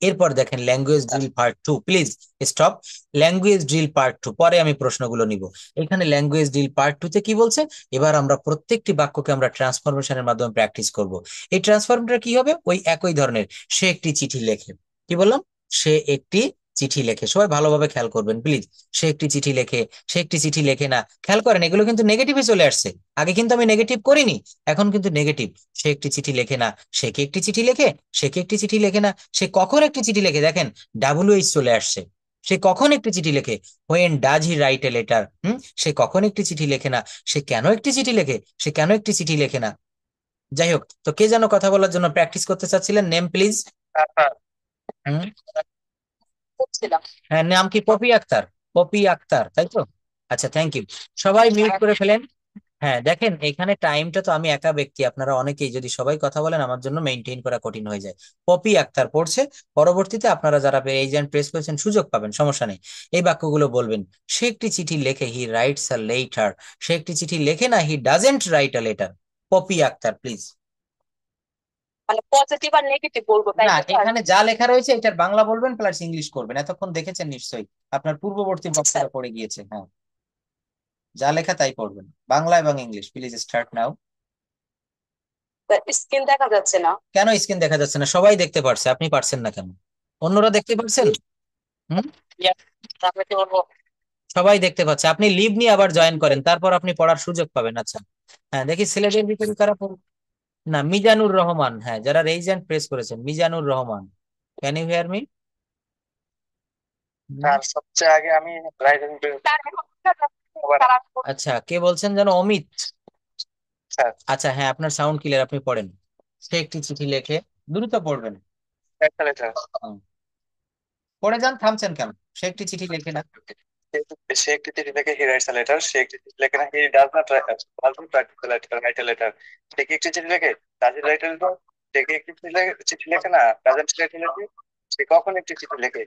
A: এরপর দেখেন language drill part 2, please stop. Language drill part 2, পরে আমি প্রশ্নগুলো নিব। এখানে ল্যাঙ্গুয়েজ ড্রিল পার্ট 2-তে কি বলছে, এবার আমরা প্রত্যেকটি বাক্যকে আমরা ট্রান্সফরমেশনের মাধ্যমে প্র্যাকটিস করব। এই ট্রান্সফরমেশনটা কি হবে, ওই একই ধরনের, সে একটি চিঠি লেখে, কি বললাম, সে একটি চিঠি লেখে, সবাই ভালোভাবে খেয়াল করবেন প্লিজ। সে একটি চিঠি লেখে, সে একটি চিঠি লেখে না, খেয়াল করেন এগুলো কিন্তু নেগেটিভে চলে আসছে, আগে কিন্তু আমি নেগেটিভ করিনি, এখন কিন্তু নেগেটিভ। সে একটি চিঠি লেখে না, সে কি একটি চিঠি লেখে, সে কি একটি চিঠি লেখে না, সে কখন একটি চিঠি লেখে, দেখেন WH চলে আসছে, সে কখন একটি চিঠি লেখে, when does he write a letter, সে কখন একটি চিঠি লেখে না, সে কেন একটি চিঠি লেখে, সে কেন একটি চিঠি লেখে না। যাই হোক, তো কে যেন কথা বলার জন্য প্র্যাকটিস করতে চাচ্ছিলেন, নেম প্লিজ। হুম।
C: বুঝছিলাম।
A: হ্যাঁ, নাম কি, পপি আক্তার, পপি আক্তার, তাই তো? আচ্ছা, থ্যাংক ইউ। সবাই মিউট করে ফেলেন। হ্যাঁ দেখেন, এখানে টাইমটা তো আমি একা ব্যক্তি, আপনারা অনেকেই, যদি সবাই কথা বলেন আমার জন্য মেনটেন করা কঠিন হয়ে যায়। পপি আক্তার পড়ছে, পরবর্তীতে আপনারা যারা এই যে প্রেস করেছেন সুযোগ পাবেন, সমস্যা নেই। এই বাক্যগুলো বলবেন, সে একটি চিঠি লেখে, হি রাইটস আ লেটার, সে একটি চিঠি লেখে না, he doesn't write a letter. Popy Akter please.
C: মানে পজিটিভ আর নেগেটিভ বলবো, তাই
A: না,
C: তো স্যার?
A: এখানে যা লেখা রয়েছে এটার বাংলা বলবেন প্লাস ইংলিশ করবেন, এতক্ষণ দেখেছেন নিশ্চয়ই, আপনার পূর্ববর্তী
C: আচ্ছা স্যার।
A: বক্তব্য পড়ে গিয়েছে, হ্যাঁ। যা লেখা তাই পড়বেন, বাংলা এবং English, please start now.
C: Screen দেখা যাচ্ছে না।
A: কেন স্ক্রিন দেখা যাচ্ছে না? সবাই দেখতে পারছে, আপনি পারছেন না কেন? অন্যরা দেখতে পারছেন? হুম,
B: তারপরে কি বলবো?
A: সবাই দেখতে পাচ্ছে। আপনি লিভ নিয়ে আবার জয়েন করেন, তারপর আপনি পড়ার সুযোগ পাবেন। আচ্ছা, হ্যাঁ, দেখি ছেলেদের ভিতরে কারা না, মিজানুর রহমান, হ্যাঁ, যারা রেইজ হ্যান্ড প্রেস করেছেন, Mizanur Rahman, can you hear me?
D: Sir সবচেয়ে আগে আমি রাইটিং
C: তার এখন দেখা যাচ্ছে তারা
A: আচ্ছা, কে বলছেন যেন? অমিত।
D: স্যার
A: আচ্ছা, হ্যাঁ, আপনার সাউন্ড ক্লিয়ার, আপনি পড়েন। সে একটি চিঠি লেখে, দ্রুত পড়বেন।
D: একটা লেটার।
A: হুম, পড়ে যান, থামছেন কেন? সে একটি চিঠি লেখে না।
D: সে একটি চিঠি লেখে, হি রাইটস আ লেটার। সে একটি চিঠি লেখে না, he does not write a letter. সে কি একটি চিঠি লেখে, does he write a letter? সে কি একটি চিঠি লেখে না, ডাজন্ট রাইট আ লেটার। সে কখন একটি চিঠি লেখে,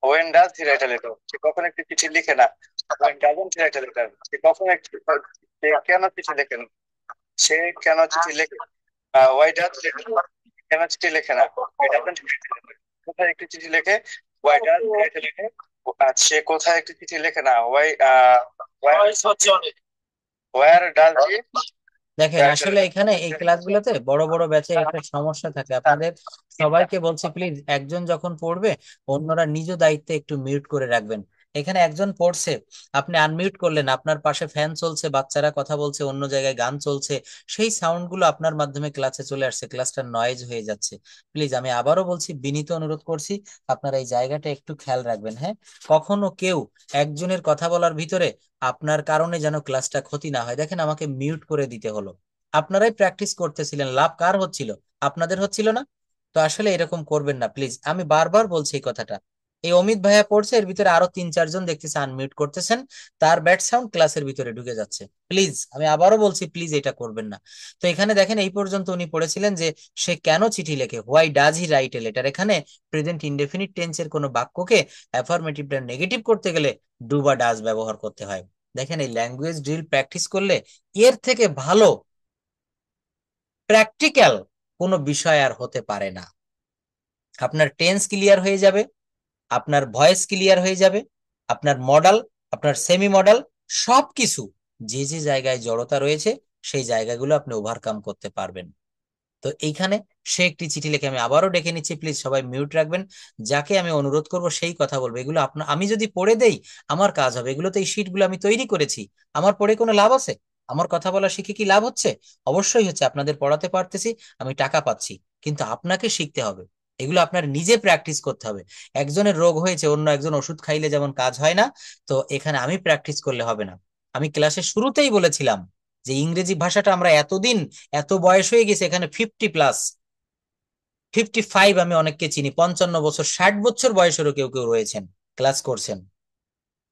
D: when does he write a letter? সে কখন একটি চিঠি লিখে না, when doesn't he write a letter. সে কখন একটি সে কেন চিঠি লেখে না, সে কেন চিঠি লেখে, ওয়াই ডাজ কেন চিঠি লেখে না, why doesn't write a letter. কোথায় একটি চিঠি লেখে, why does write a letter. আর সে কোথায় একটি চিঠি লেখে না, ওয়ার ডাজ হি
A: দেখেন,
D: রাইট আ
A: আসলে
D: লেটার।
A: এখানে এই ক্লাসগুলোতে বড় বড় ব্যাচে একটা সমস্যা থাকে। আপনাদের সবাইকে বলছি, প্লিজ, একজন যখন পড়বে অন্যরা নিজ দায়িত্বে একটু মিউট করে রাখবেন। এখানে একজন পড়ছে, আপনি আনমিউট করলেন, আপনার পাশে ফ্যান চলছে, বাচ্চারা কথা বলছে, অন্য জায়গায় গান চলছে, সেই সাউন্ড গুলো আপনার মাধ্যমে ক্লাসে চলে আসছে, ক্লাসটা নয়েজ হয়ে যাচ্ছে। প্লিজ, আমি আবারও বলছি, বিনীত অনুরোধ করছি, আপনারা এই জায়গাটা একটু খেয়াল রাখবেন। হ্যাঁ, কখনো কেউ একজনের কথা বলার ভিতরে আপনার কারণে যেন ক্লাসটা ক্ষতি না হয়। দেখেন, আমাকে মিউট করে দিতে হলো। আপনারাই প্র্যাকটিস করতেছিলেন, লাভ কার হচ্ছিল? আপনাদের হচ্ছিল না? তো আসলে এরকম করবেন না প্লিজ, আমি বারবার বলছি এই কথাটা। এই অমিত ভাইয়া পড়ছে, এর ভিতরে আরো 3-4 জন দেখতেছে আনমিউট করতেছেন, তার ব্যাড সাউন্ড ক্লাসের ভিতরে ঢুকে যাচ্ছে। প্লিজ, আমি আবারও বলছি, প্লিজ এটা করবেন না। তো এখানে দেখেন, এই পর্যন্ত উনি পড়েছিলেন যে সে কেন চিঠি লেখে, why does he write a letter. এখানে প্রেজেন্ট ইনডেফিনিট টেন্সের কোনো বাক্যকে অ্যাফার্মেটিভটা নেগেটিভ করতে গেলে ডু বা ডাজ ব্যবহার করতে হয়। দেখেন, এই ল্যাঙ্গুয়েজ ড্রিল প্র্যাকটিস করলে এর থেকে ভালো প্র্যাকটিক্যাল কোনো বিষয় আর হতে পারে না। আপনার টেন্স ক্লিয়ার হয়ে যাবে, আপনার ভয়েস ক্লিয়ার হয়ে যাবে, আপনার মডাল, আপনার সেমি মডাল, সবকিছু যে যে জায়গায় জড়তা রয়েছে সেই জায়গাগুলো আপনি ওভারকাম করতে পারবেন। তো এইখানে সে একটি চিঠি লিখে, আমি আবারও ডেকে নিচ্ছি, প্লিজ সবাই মিউট রাখবেন। যাকে আমি অনুরোধ করব সেই কথা বলবো। এগুলো আপনার, আমি যদি পড়ে দেই আমার কাজ হবে, এগুলো তো, এই শিটগুলো আমি তৈরি করেছি, আমার পড়ে কোনো লাভ আছে? আমার কথা বলা শিখে কি লাভ হচ্ছে? অবশ্যই হচ্ছে, আপনাদের পড়াতে পারতেছি, আমি টাকা পাচ্ছি, কিন্তু আপনাকে শিখতে হবে, এগুলো আপনার নিজে প্র্যাকটিস করতে হবে। একজনের রোগ হয়েছে, অন্য একজন ওষুধ খাইলে যেমন কাজ হয় না, তো এখানে আমি প্র্যাকটিস করলে হবে না। আমি ক্লাসের শুরুতেই বলেছিলাম যে ইংরেজি ভাষাটা আমরা এতদিন, এত বয়স হয়ে গেছে, এখানে 50+, 55, আমি অনেককে চিনি, 55 বছর, 60 বছর বয়সেরও কেউ কেউ রয়েছেন, ক্লাস করছেন,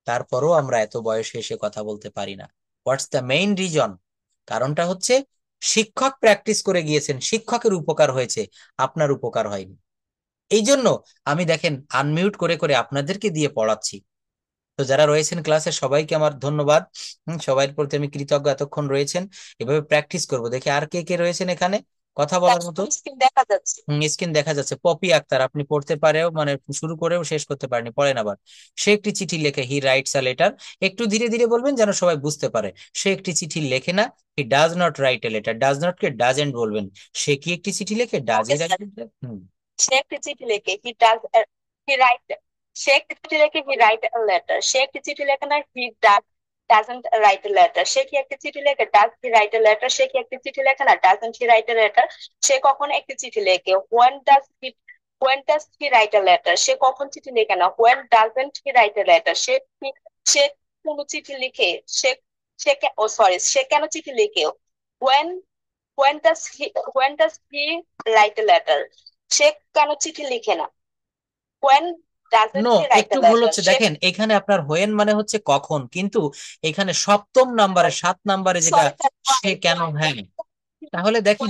A: তারপরও আমরা এত বয়সে এসে কথা বলতে পারি না। হোয়াটস দ্য মেইন রিজন? কারণটা হচ্ছে শিক্ষক প্র্যাকটিস করে গিয়েছেন, শিক্ষকের উপকার হয়েছে, আপনার উপকার হয়নি। এই জন্য আমি দেখেন আনমিউট করে করে আপনাদেরকে দিয়ে পড়াচ্ছি। তো যারা রয়েছেন ক্লাসে সবাইকে আমার ধন্যবাদ। সবার প্রতি আমি কৃতজ্ঞ, এতক্ষণ রয়েছেন। এভাবে প্র্যাকটিস করব। দেখি আর কে কে রয়েছেন এখানে কথা বলার মতো।
C: স্ক্রিন দেখা যাচ্ছে।
A: স্ক্রিন দেখা যাচ্ছে। পপি আক্তার, আপনি পড়তে পারেও, মানে শুরু করেও শেষ করতে পারেনি, পড়েন আবার। সে একটি চিঠি লেখে, হি রাইটস আ লেটার। একটু ধীরে ধীরে বলবেন যেন সবাই বুঝতে পারে। সে একটি চিঠি লেখে না, he does not write a letter. Does not কে ডাজেন্ট বলবেন। সে কি একটি চিঠি লেখে, does he
C: okay
A: write
C: sir,
A: a letter?
C: সে একটি চিঠি লেখে, হি রাইট সে একটি চিঠি লেখে, হি রাইট আ লেটার। সে একটি চিঠি লেখে না, he doesn't write a letter. সে কি একটি চিঠি লেখে, does he write a letter. সে কি একটি চিঠি লেখে না, doesn't he write a letter. সে কখন একটি চিঠি লেখে, when does he write a letter। সে কখন চিঠি লেখে না, when doesn't he write a letter। সে কোন চিঠি লিখে, সে সে ও সরি, সে কেন চিঠি লিখে, when when does he when does he write a letter। সে কেন চিঠি লিখে না, when
A: no,
C: doesn't he write
A: একটু
C: a
A: ভুল
C: letter।
A: হচ্ছে।
C: সে
A: দেখেন, এখানে আপনার হোয়েন মানে হচ্ছে কখন, কিন্তু এখানে সপ্তম নাম্বারে, 7 নাম্বারে যেটা,
C: সরি
A: সে কেন, হ্যাঁ। তাহলে দেখেন,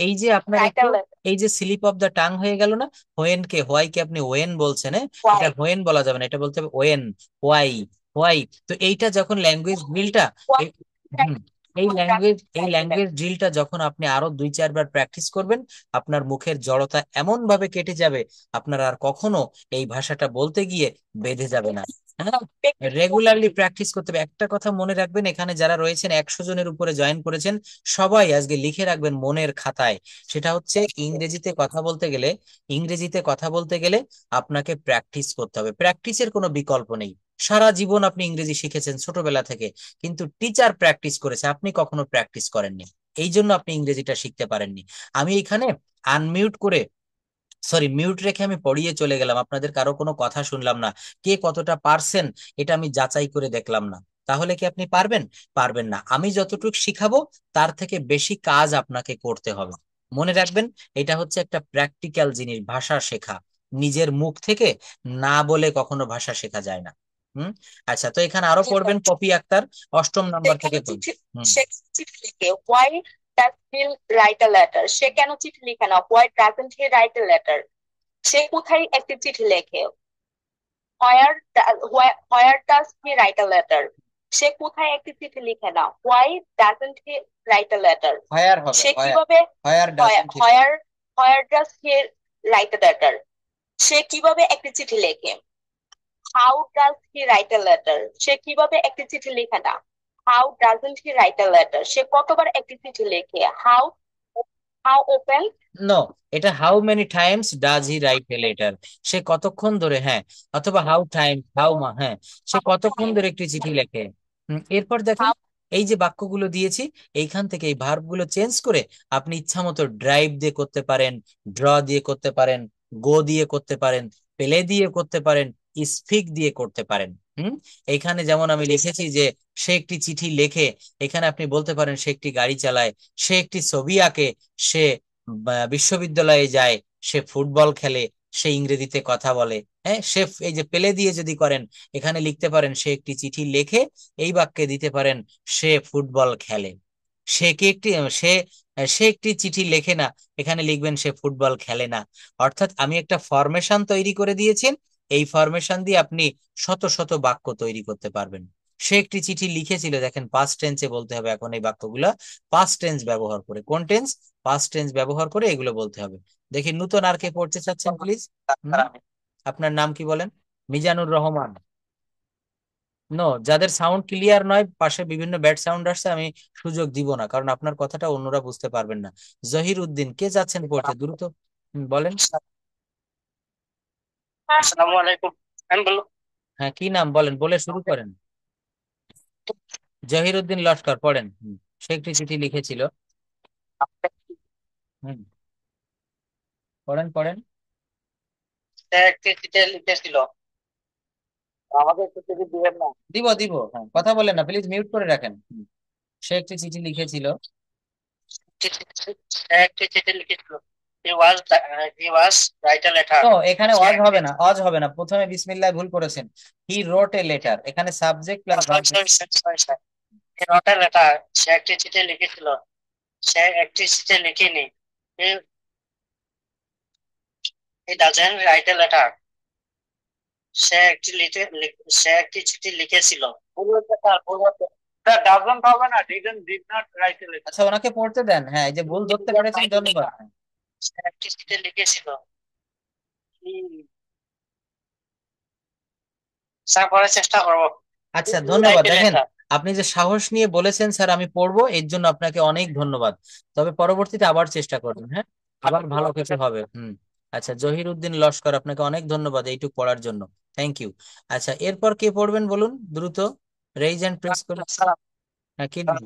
A: এই যে আপনার
C: রাইট আ
A: একটু,
C: লেটার,
A: এই যে স্লিপ অফ দ্য টাং হয়ে গেল না। হোয়েন কে, হোয়াই কে আপনি ওয়েন বলছেন, হ্যাঁ, এটা
C: why
A: হোয়েন বলা যাবে না, এটা বলতে হবে ওয়েন, হোয়াই, হোয়াই। তো এইটা যখন ল্যাঙ্গুয়েজ ড্রিলটা,
C: why
A: হুম, এই ল্যাঙ্গুয়েজ, এই
C: write a letter।
A: ল্যাঙ্গুয়েজ ড্রিলটা যখন আপনি আরো 2-4 বার প্র্যাকটিস করবেন, আপনার মুখের জড়তা এমন ভাবে কেটে যাবে, আপনার আর কখনো এই ভাষাটা বলতে গিয়ে বেঁধে যাবে না। হ্যাঁ, রেগুলারলি প্র্যাকটিস করতে হবে। একটা কথা মনে রাখবেন, এখানে যারা রয়েছেন 100 জনের উপরে জয়েন করেছেন, সবাই আজকে লিখে রাখবেন মনের খাতায়, সেটা হচ্ছে ইংরেজিতে কথা বলতে গেলে আপনাকে প্র্যাকটিস করতে হবে। প্র্যাকটিসের কোনো বিকল্প নেই। সারা জীবন আপনি ইংরেজি শিখেছেন ছোটবেলা থেকে, কিন্তু টিচার প্র্যাকটিস করেছে, আপনি কখনো প্র্যাকটিস করেননি, এই জন্য আপনি ইংরেজিটা শিখতে পারেননি। আমি এখানে মিউট রেখে আমি পড়িয়ে চলে গেলাম, আপনাদের কারো কোনো কথা শুনলাম না, কে কতটা পারছেন এটা আমি যাচাই করে দেখলাম না। তাহলে কি আপনি পারবেন? পারবেন না। আমি যতটুকু শিখাবো তার থেকে বেশি কাজ আপনাকে করতে হবে। মনে রাখবেন, এটা হচ্ছে একটা প্র্যাকটিক্যাল জিনিস, ভাষা শেখা। নিজের মুখ থেকে না বলে কখনো ভাষা শেখা যায় না। হুম। আচ্ছা, তো এখানে আরো পড়বেন পপি আক্তার, 8ম নাম্বার থেকে পড়ুন। হুম।
C: সে চিঠি লিখে, why does he write a letter? সে কেন চিঠি লিখে না? Why doesn't he write a letter? সে কোথায় একটি চিঠি লেখে? Where does he write a letter? সে কোথায় একটি চিঠি লিখে না? Why doesn't he write a letter?
A: Where হবে,
C: সে
A: হোয়ার।
C: কিভাবে
A: where doesn't he?
C: Where where does he write a letter? সে কিভাবে একটি চিঠি লেখে? How does he write a letter? সে কিভাবে একটি চিঠি লেখে না? How doesn't he write a letter? সে কতবার একটি চিঠি লেখে? How how open?
A: নো, এটা how many times does he write a letter, সে কতক্ষণ ধরে, হ্যাঁ, অথবা হ্যাঁ, সে কতক্ষণ ধরে একটি চিঠি লেখে। এরপর দেখেন, এই যে বাক্যগুলো দিয়েছি, এইখান থেকে এই ভার্ব গুলো চেঞ্জ করে আপনি ইচ্ছা মতো ড্রাইভ দিয়ে করতে পারেন, ড্র দিয়ে করতে পারেন, গো দিয়ে করতে পারেন, প্লে দিয়ে করতে পারেন, স্পিক দিয়ে করতে পারেন। এইখানে যেমন আমি লিখেছি যে সে একটি চিঠি লেখে, এখানে আপনি বলতে পারেন সে একটি গাড়ি চালায়, সে একটি ছবি আঁকে, সে বিশ্ববিদ্যালয়ে যায়, সে ফুটবল খেলে, সে ইংরেজিতে কথা বলে। হ্যাঁ, সে এই যে পেলে দিয়ে যদি করেন, এখানে লিখতে পারেন সে একটি চিঠি লেখে, এই বাক্যে দিতে পারেন সে ফুটবল খেলে। সে কি একটি সে সে একটি চিঠি লেখে না, এখানে লিখবেন সে ফুটবল খেলে না। অর্থাৎ আমি একটা ফরমেশন তৈরি করে দিয়েছি, এই ফরমেশন দিয়ে আপনি শত শত বাক্য তৈরি করতে পারবেন। সে একটি চিঠি লিখেছিল, দেখেন পাস্ট টেন্সে বলতে হবে এখন এই বাক্যগুলা, পাস্ট টেন্স ব্যবহার করে। কোন টেন্স? পাস্ট টেন্স ব্যবহার করে এগুলো বলতে হবে। দেখি নতুন আর কে পড়তে চাচ্ছেন প্লিজ। আপনার নাম কি বলেন? মিজানুর রহমান। নো, যাদের সাউন্ড ক্লিয়ার নয়, পাশে বিভিন্ন ব্যাড সাউন্ড আসছে, আমি সুযোগ দিব না, কারণ আপনার কথাটা অন্যরা বুঝতে পারবেন না। জহির উদ্দিন, কে যাচ্ছেন পড়তে দ্রুত? বলেন।
B: আসসালামু আলাইকুম। আমি বললো
A: হ্যাঁ, কি নাম বলেন, বলে শুরু করেন। জহির উদ্দিন লস্কর, পড়েন। সে একটি চিঠি লিখেছিল। হুম, পড়েন পড়েন।
B: সে একটি চিঠি লিখেছিল। আমাদের একটু চিঠি দিবেন না?
A: দিব দিব, হ্যাঁ, কথা বলেন না প্লিজ, মিউট করে রাখেন। সে একটি চিঠি লিখেছিল।
B: সে একটি চিঠি লিখেছিল। He was write a letter.
A: ও, এখানে ওয়াজ হবে না, ওয়াজ হবে না, প্রথমে বিসমিল্লাহ ভুল করেছেন। হি রোট এ লেটার, এখানে subject plus
B: Sorry. He wrote a letter. সে একটি চিঠি লিখেছিল। সে একটি চিঠি লিখেনি। He, he doesn't write a letter. সে একটি চিঠি লিখেছিল। ডাজন্ট হবে না, did not write a letter.
A: আচ্ছা, ওনাকে পড়তে দেন। হ্যাঁ, এই যে ভুল ধরতে পেরেছেন, ধন্যবাদ।
B: সে একটি চিঠি লিখেছিল। স্যার পড়ার চেষ্টা করবো।
A: আচ্ছা, ধন্যবাদ। দেখেন, আপনি যে সাহস নিয়ে বলেছেন স্যার আমি পড়বো, এর জন্য আপনাকে অনেক ধন্যবাদ। তবে পরবর্তীতে আবার চেষ্টা করবেন, হ্যাঁ, আবার ভালো কিছু হবে। আচ্ছা, জহির উদ্দিন লস্কর, আপনাকে অনেক ধন্যবাদ এইটুকু পড়ার জন্য, থ্যাংক ইউ। আচ্ছা, এরপর কে পড়বেন বলুন দ্রুত, রেইজ হ্যান্ড প্রেস করে। হ্যাঁ, কি নাম?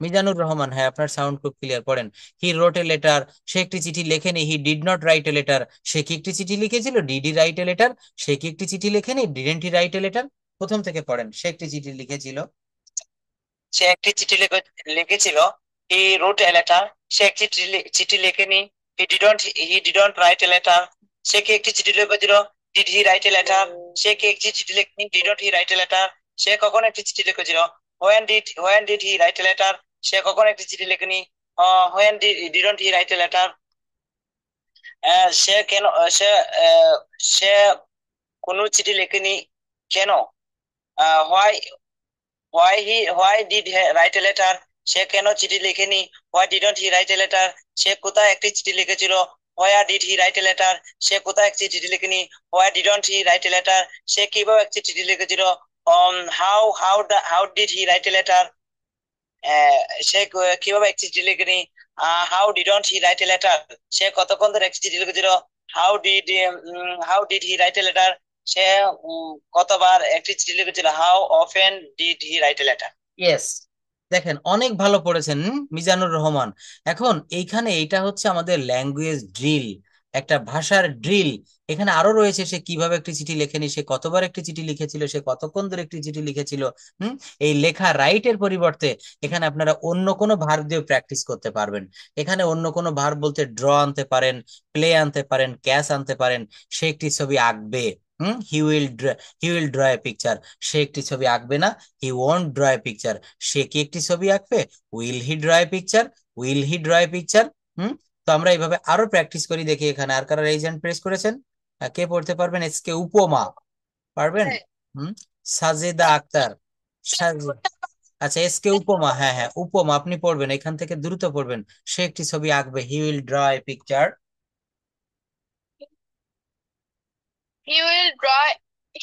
A: মিজানুর রহমান, হ্যাঁ, আপনার সাউন্ড খুব ক্লিয়ার, পড়েন। হি রোট এ লেটার, সে একটি চিঠি লেখেনি। He did not write a letter, সে কি একটি চিঠি লিখেছিল। Did he write a letter, সে কি একটি চিঠি লেখেনি। Didn't he write a letter. প্রথম থেকে পড়েন, সে একটি চিঠি লিখেছিল।
B: সে একটি চিঠি লিখেছিল। হি রোট এ লেটার। সে একটি চিঠি লেখেনি। He didn't write a letter. সে কি একটি চিঠি লিখেছিল। Did he write a letter. সে কি একটি চিঠি লেখেনি। Didn't he write a letter. সে কখন একটি চিঠি লিখেছিল। When did he write a letter. সে কখন একটি চিঠি লেখেনি। Didn't he write a letter. সে কেন সে সে কোনো চিঠি লেখেনি কেন। Why why did write a letter. সে কেন চিঠি লিখেনি। Why didn't he write a letter. সে কোথায় একটি চিঠি লিখেছিল।
D: Where did he write a letter, সে কোথায় একটি চিঠি লিখেনি। Where didn't he write a letter, সে কিভাবে একটি চিঠি লিখেছিল। How did he write a letter, সে কিভাবে একটি চিঠি লিখেনি। How didn't he write a letter, সে কতক্ষণ ধরে একটি চিঠি লিখেছিল। How did he write a letter, সে কতবার একটি চিঠি লিখেছিল। How often did he write a letter.
A: Yes, দেখেন অনেক ভালো পড়েছেন মিজানুর রহমান। এখন এইখানে এইটা হচ্ছে আমাদের ল্যাঙ্গুয়েজ ড্রিল, একটা ভাষার ড্রিল। এখানে আরো রয়েছে সে কিভাবে একটি চিঠি লেখেনি, সে কতবার একটি চিঠি লিখেছিল, সে কতক্ষণ ধরে একটি চিঠি লিখেছিল। এই লেখা রাইটের পরিবর্তে এখানে আপনারা অন্য কোনো ভার্ব দিয়ে প্র্যাকটিস করতে পারবেন। এখানে অন্য কোনো ভার্ব বলতে ড্র আনতে পারেন, প্লে আনতে পারেন, ক্যাচ আনতে পারেন। সে একটি ছবি আঁকবে, he will draw a picture. সে একটি ছবি আঁকবে না, he won't draw a picture. সে কি একটি ছবি আঁকবে, will he draw a picture, will he draw a picture. তো আমরা এইভাবে আরো প্র্যাকটিস করি। দেখি এখানে আর কারা রেইজ হ্যান্ড প্রেস করেছেন, কে পড়তে পারবেন? এসকে উপমা পারবেন? হুম, সাজেদা আক্তার, আচ্ছা এসকে উপমা, হ্যাঁ হ্যাঁ উপমা আপনি পড়বেন, এখান থেকে দ্রুত পড়বেন। সে একটি ছবি আঁকবে, he will draw a picture.
C: He will draw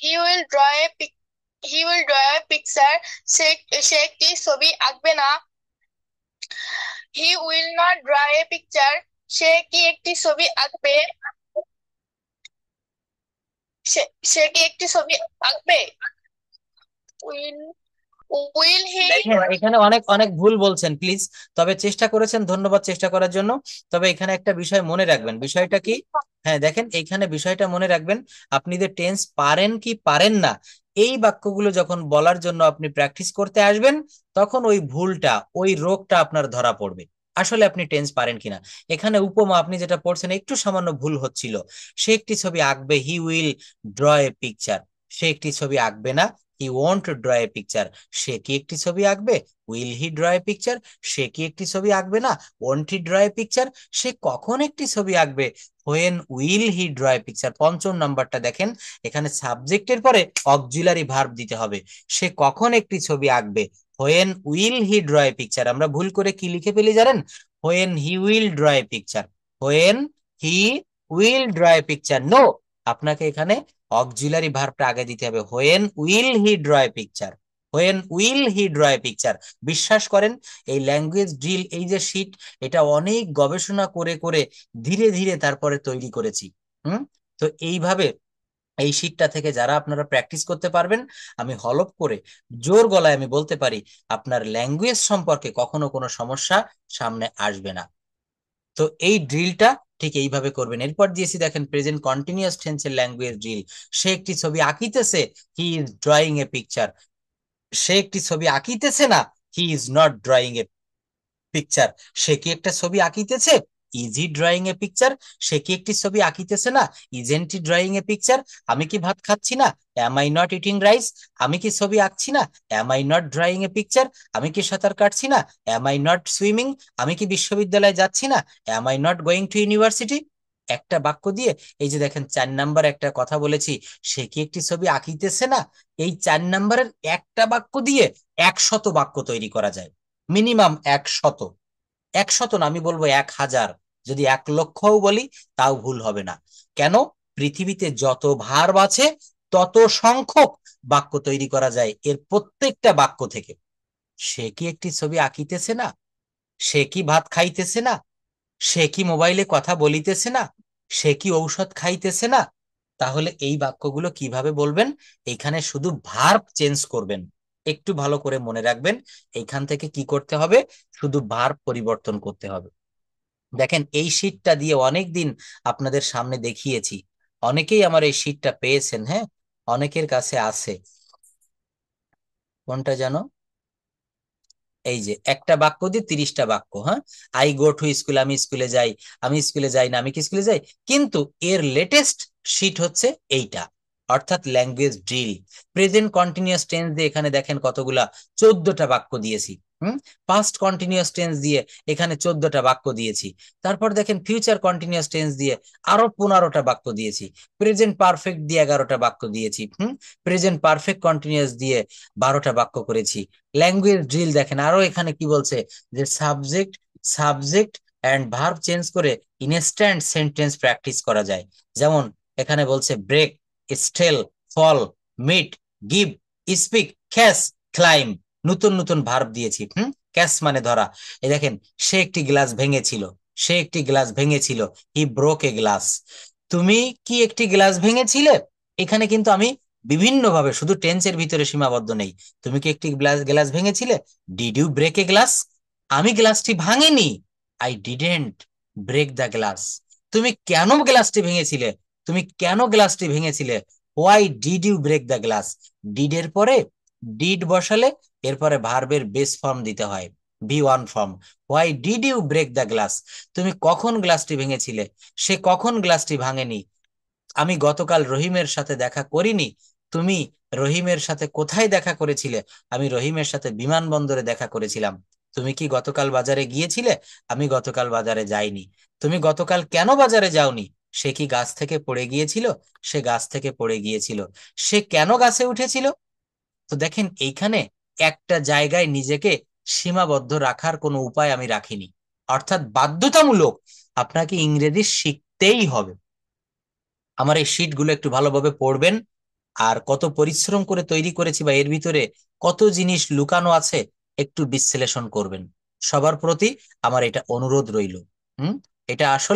C: he will draw a pic he will draw a picture. সে একটি ছবি আঁকবে না। He will not draw a picture. সে কি একটি ছবি আঁকবে? সে কি একটি ছবি আঁকবে? Will will he
A: দেখেন এখানে অনেক অনেক ভুল বলছেন প্লিজ, তবে চেষ্টা করেছেন, ধন্যবাদ চেষ্টা করার জন্য। তবে এখানে একটা বিষয় মনে রাখবেন, বিষয়টা কি? হ্যাঁ দেখেন এইখানে বিষয়টা মনে রাখবেন, আপনি যে টেন্স পারেন কি পারেন না, এই বাক্যগুলো যখন বলার জন্য আপনি প্র্যাকটিস করতে আসবেন, তখন ওই ভুলটা, ওই রোগটা আপনার ধরা পড়বে, আসলে আপনি টেন্স পারেন কিনা। এখানে উপমা আপনি যেটা পড়ছেন একটু সামান্য ভুল হচ্ছিল। সে একটি ছবি আঁকবে, he will draw a picture. সে একটি ছবি আঁকবে না, he won't draw a picture. সে কি একটি ছবি আঁকবে, will he draw a picture. সে কি একটি ছবি আঁকবে না, won't he draw a picture. সে কখন একটি ছবি আঁকবে, when will he draw a picture. পঞ্চম নাম্বারটা দেখেন, এখানে সাবজেক্টের পরে অক্সিলারি ভার্ব দিতে হবে। সে কখন একটি ছবি আঁকবে, when will he draw a picture. আমরা ভুল করে কি লিখে ফেলি জানেন, when he will draw a picture, when he will draw a picture. No, আপনাকে এখানে অক্সিলারি ভার্বটা আগে দিতে হবে, when will he draw a picture, when will he draw a picture. বিশ্বাস করেন এই ল্যাঙ্গুয়েজ ড্রিল, এই যে শীট, এটা অনেক গবেষণা করে করে ধীরে ধীরে তারপরে তৈরি করেছি। তো এইভাবে এই শীটটা থেকে যারা আপনারা প্র্যাকটিস করতে পারবেন, আমি হলপ করে জোর গলায় আমি বলতে পারি আপনার ল্যাঙ্গুয়েজ সম্পর্কে কখনো কোনো সমস্যা সামনে আসবে না। তো এই ড্রিলটা ঠিক এইভাবে করবেন। এরপর দিয়েছি দেখেন প্রেজেন্ট কন্টিনিউয়াস টেন্সের ল্যাঙ্গুয়েজ ড্রিল। সে একটি ছবি আঁকিতেছে, he is drawing a picture. সে একটি ছবি আঁকিতেছে না, he is not drawing a picture. সে কি একটা ছবি আঁকিতেছে, is he drawing a picture. সে কি একটি ছবি আঁকিতেছে না, isn't he drawing a picture. আমি কি ভাত খাচ্ছি না, am I not eating rice. আমি কি ছবি আঁকছি না, am I not drawing a picture. আমি কি সাঁতার কাটছি না, অ্যাম আই নট সুইমিং। আমি কি বিশ্ববিদ্যালয়ে যাচ্ছি না, am I not going to university. একটা বাক্য দিয়ে, এই যে দেখেন 4 নাম্বার একটা কথা বলেছি, সে কি একটি ছবি আঁকিতেছে না, এই 4 নাম্বারের একটা বাক্য দিয়ে 100 বাক্য তৈরি করা যায়, মিনিমাম 100। 100 না, আমি বলবো 1000, যদি 1,00,000ও বলি তাও ভুল হবে না। কেন? পৃথিবীতে যত ভার্ব আছে তত সংখ্যক বাক্য তৈরি করা যায় এর প্রত্যেকটা বাক্য থেকে। সে কি একটি ছবি আঁকিতেছে না, সে কি ভাত খাইতেছে না, সে কি মোবাইলে কথা বলিতেছে না, সে কি ঔষধ খাইতেছে না। তাহলে এই বাক্যগুলো কিভাবে বলবেন, এখানে শুধু ভার্ব চেঞ্জ করবেন। একটু ভালো করে মনে রাখবেন, এইখান থেকে কি করতে হবে, শুধু ভার্ব পরিবর্তন করতে হবে। দেখেন এই শীটটা দিয়ে অনেক দিন আপনাদের সামনে দেখিয়েছি, অনেকেই আমার এই শীটটা পেয়েছেন, হ্যাঁ অনেকের কাছে আছে। কোনটা জানো, এই যে একটা বাক্য দিয়ে 30টা বাক্য। হ্যাঁ, আই গো টু স্কুল, আমি স্কুলে যাই। আমি স্কুলে যাই না, আমি কি স্কুলে যাই। কিন্তু এর লেটেস্ট শীট হচ্ছে এইটা, অর্থাৎ language drill. Present continuous tense দিয়ে এখানে দেখেন কতগুলা, 14টা বাক্য দিয়েছি। পাস্ট কন্টিনিউয়াস টেন্স দিয়ে এখানে 14টা বাক্য দিয়েছি। তারপর দেখেন ফিউচার কন্টিনিউয়াস টেন্স দিয়ে আরো 15টা বাক্য দিয়েছি। প্রেজেন্ট পারফেক্ট দিয়ে 11টা বাক্য দিয়েছি। প্রেজেন্ট পারফেক্ট কন্টিনিউয়াস দিয়ে 12টা বাক্য করেছি। ল্যাঙ্গুয়েজ ড্রিল দেখেন আরো এখানে কি বলছে, যে subject, subject and verb change করে ইনস্ট্যান্ট সেন্টেন্স প্র্যাকটিস করা যায়। যেমন এখানে বলছে break, steal, fall, meet, give, speak, catch, climb. নতুন নতুন ভার্ব দিয়েছি। ক্যাচ মানে ধরা। এই দেখেন, সে একটি গ্লাস ভেঙেছিল, সে একটি গ্লাস ভেঙেছিল, হি ব্রোক এ গ্লাস। তুমি কি একটি গ্লাস ভেঙেছিলে? এখানে কিন্তু আমি বিভিন্ন ভাবে, শুধু টেন্সের ভিতরে সীমাবদ্ধ নেই। তুমি কি একটি গ্লাস গ্লাস ভেঙেছিলে? Did you break a glass? আমি গ্লাসটি ভাঙিনি, I didn't break the glass. তুমি কেন গ্লাসটি ভেঙেছিলে? তুমি কেন গ্লাসটি ভেঙেছিলে? Why did you break the glass? Did এর পরে ডিড বসালে এরপরে ভার্বের বেস ফর্ম দিতে হয়, V1 ফর্ম। Why did you break the glass? তুমি কখন গ্লাসটি ভেঙেছিলে? সে কখন গ্লাসটি ভাঙেনি। আমি গতকাল রহিমের সাথে দেখা করিনি। তুমি রহিমের সাথে কোথায় দেখা করেছিলে? আমি রহিমের সাথে বিমানবন্দরে দেখা করেছিলাম। তুমি কি গতকাল বাজারে গিয়েছিলে? আমি গতকাল বাজারে যাইনি। তুমি গতকাল কেন বাজারে যাওনি? সে কি গাছ থেকে পড়ে গিয়েছিল? সে গাছ থেকে পড়ে গিয়েছিল। সে কেন গাছে উঠেছিল? তো দেখেন, এইখানে একটা জায়গায় নিজেকে সীমাবদ্ধ রাখার কোনো উপায় আমি রাখিনি। অর্থাৎ বাধ্যতামূলক আপনাকে ইংরেজি শিখতেই হবে। আমার এই শিটগুলো একটু ভালোভাবে পড়বেন, আর কত পরিশ্রম করে তৈরি করেছি বা এর ভিতরে কত জিনিস লুকানো আছে একটু বিশ্লেষণ করবেন। সবার প্রতি আমার এটা অনুরোধ রইল। এটা আসলে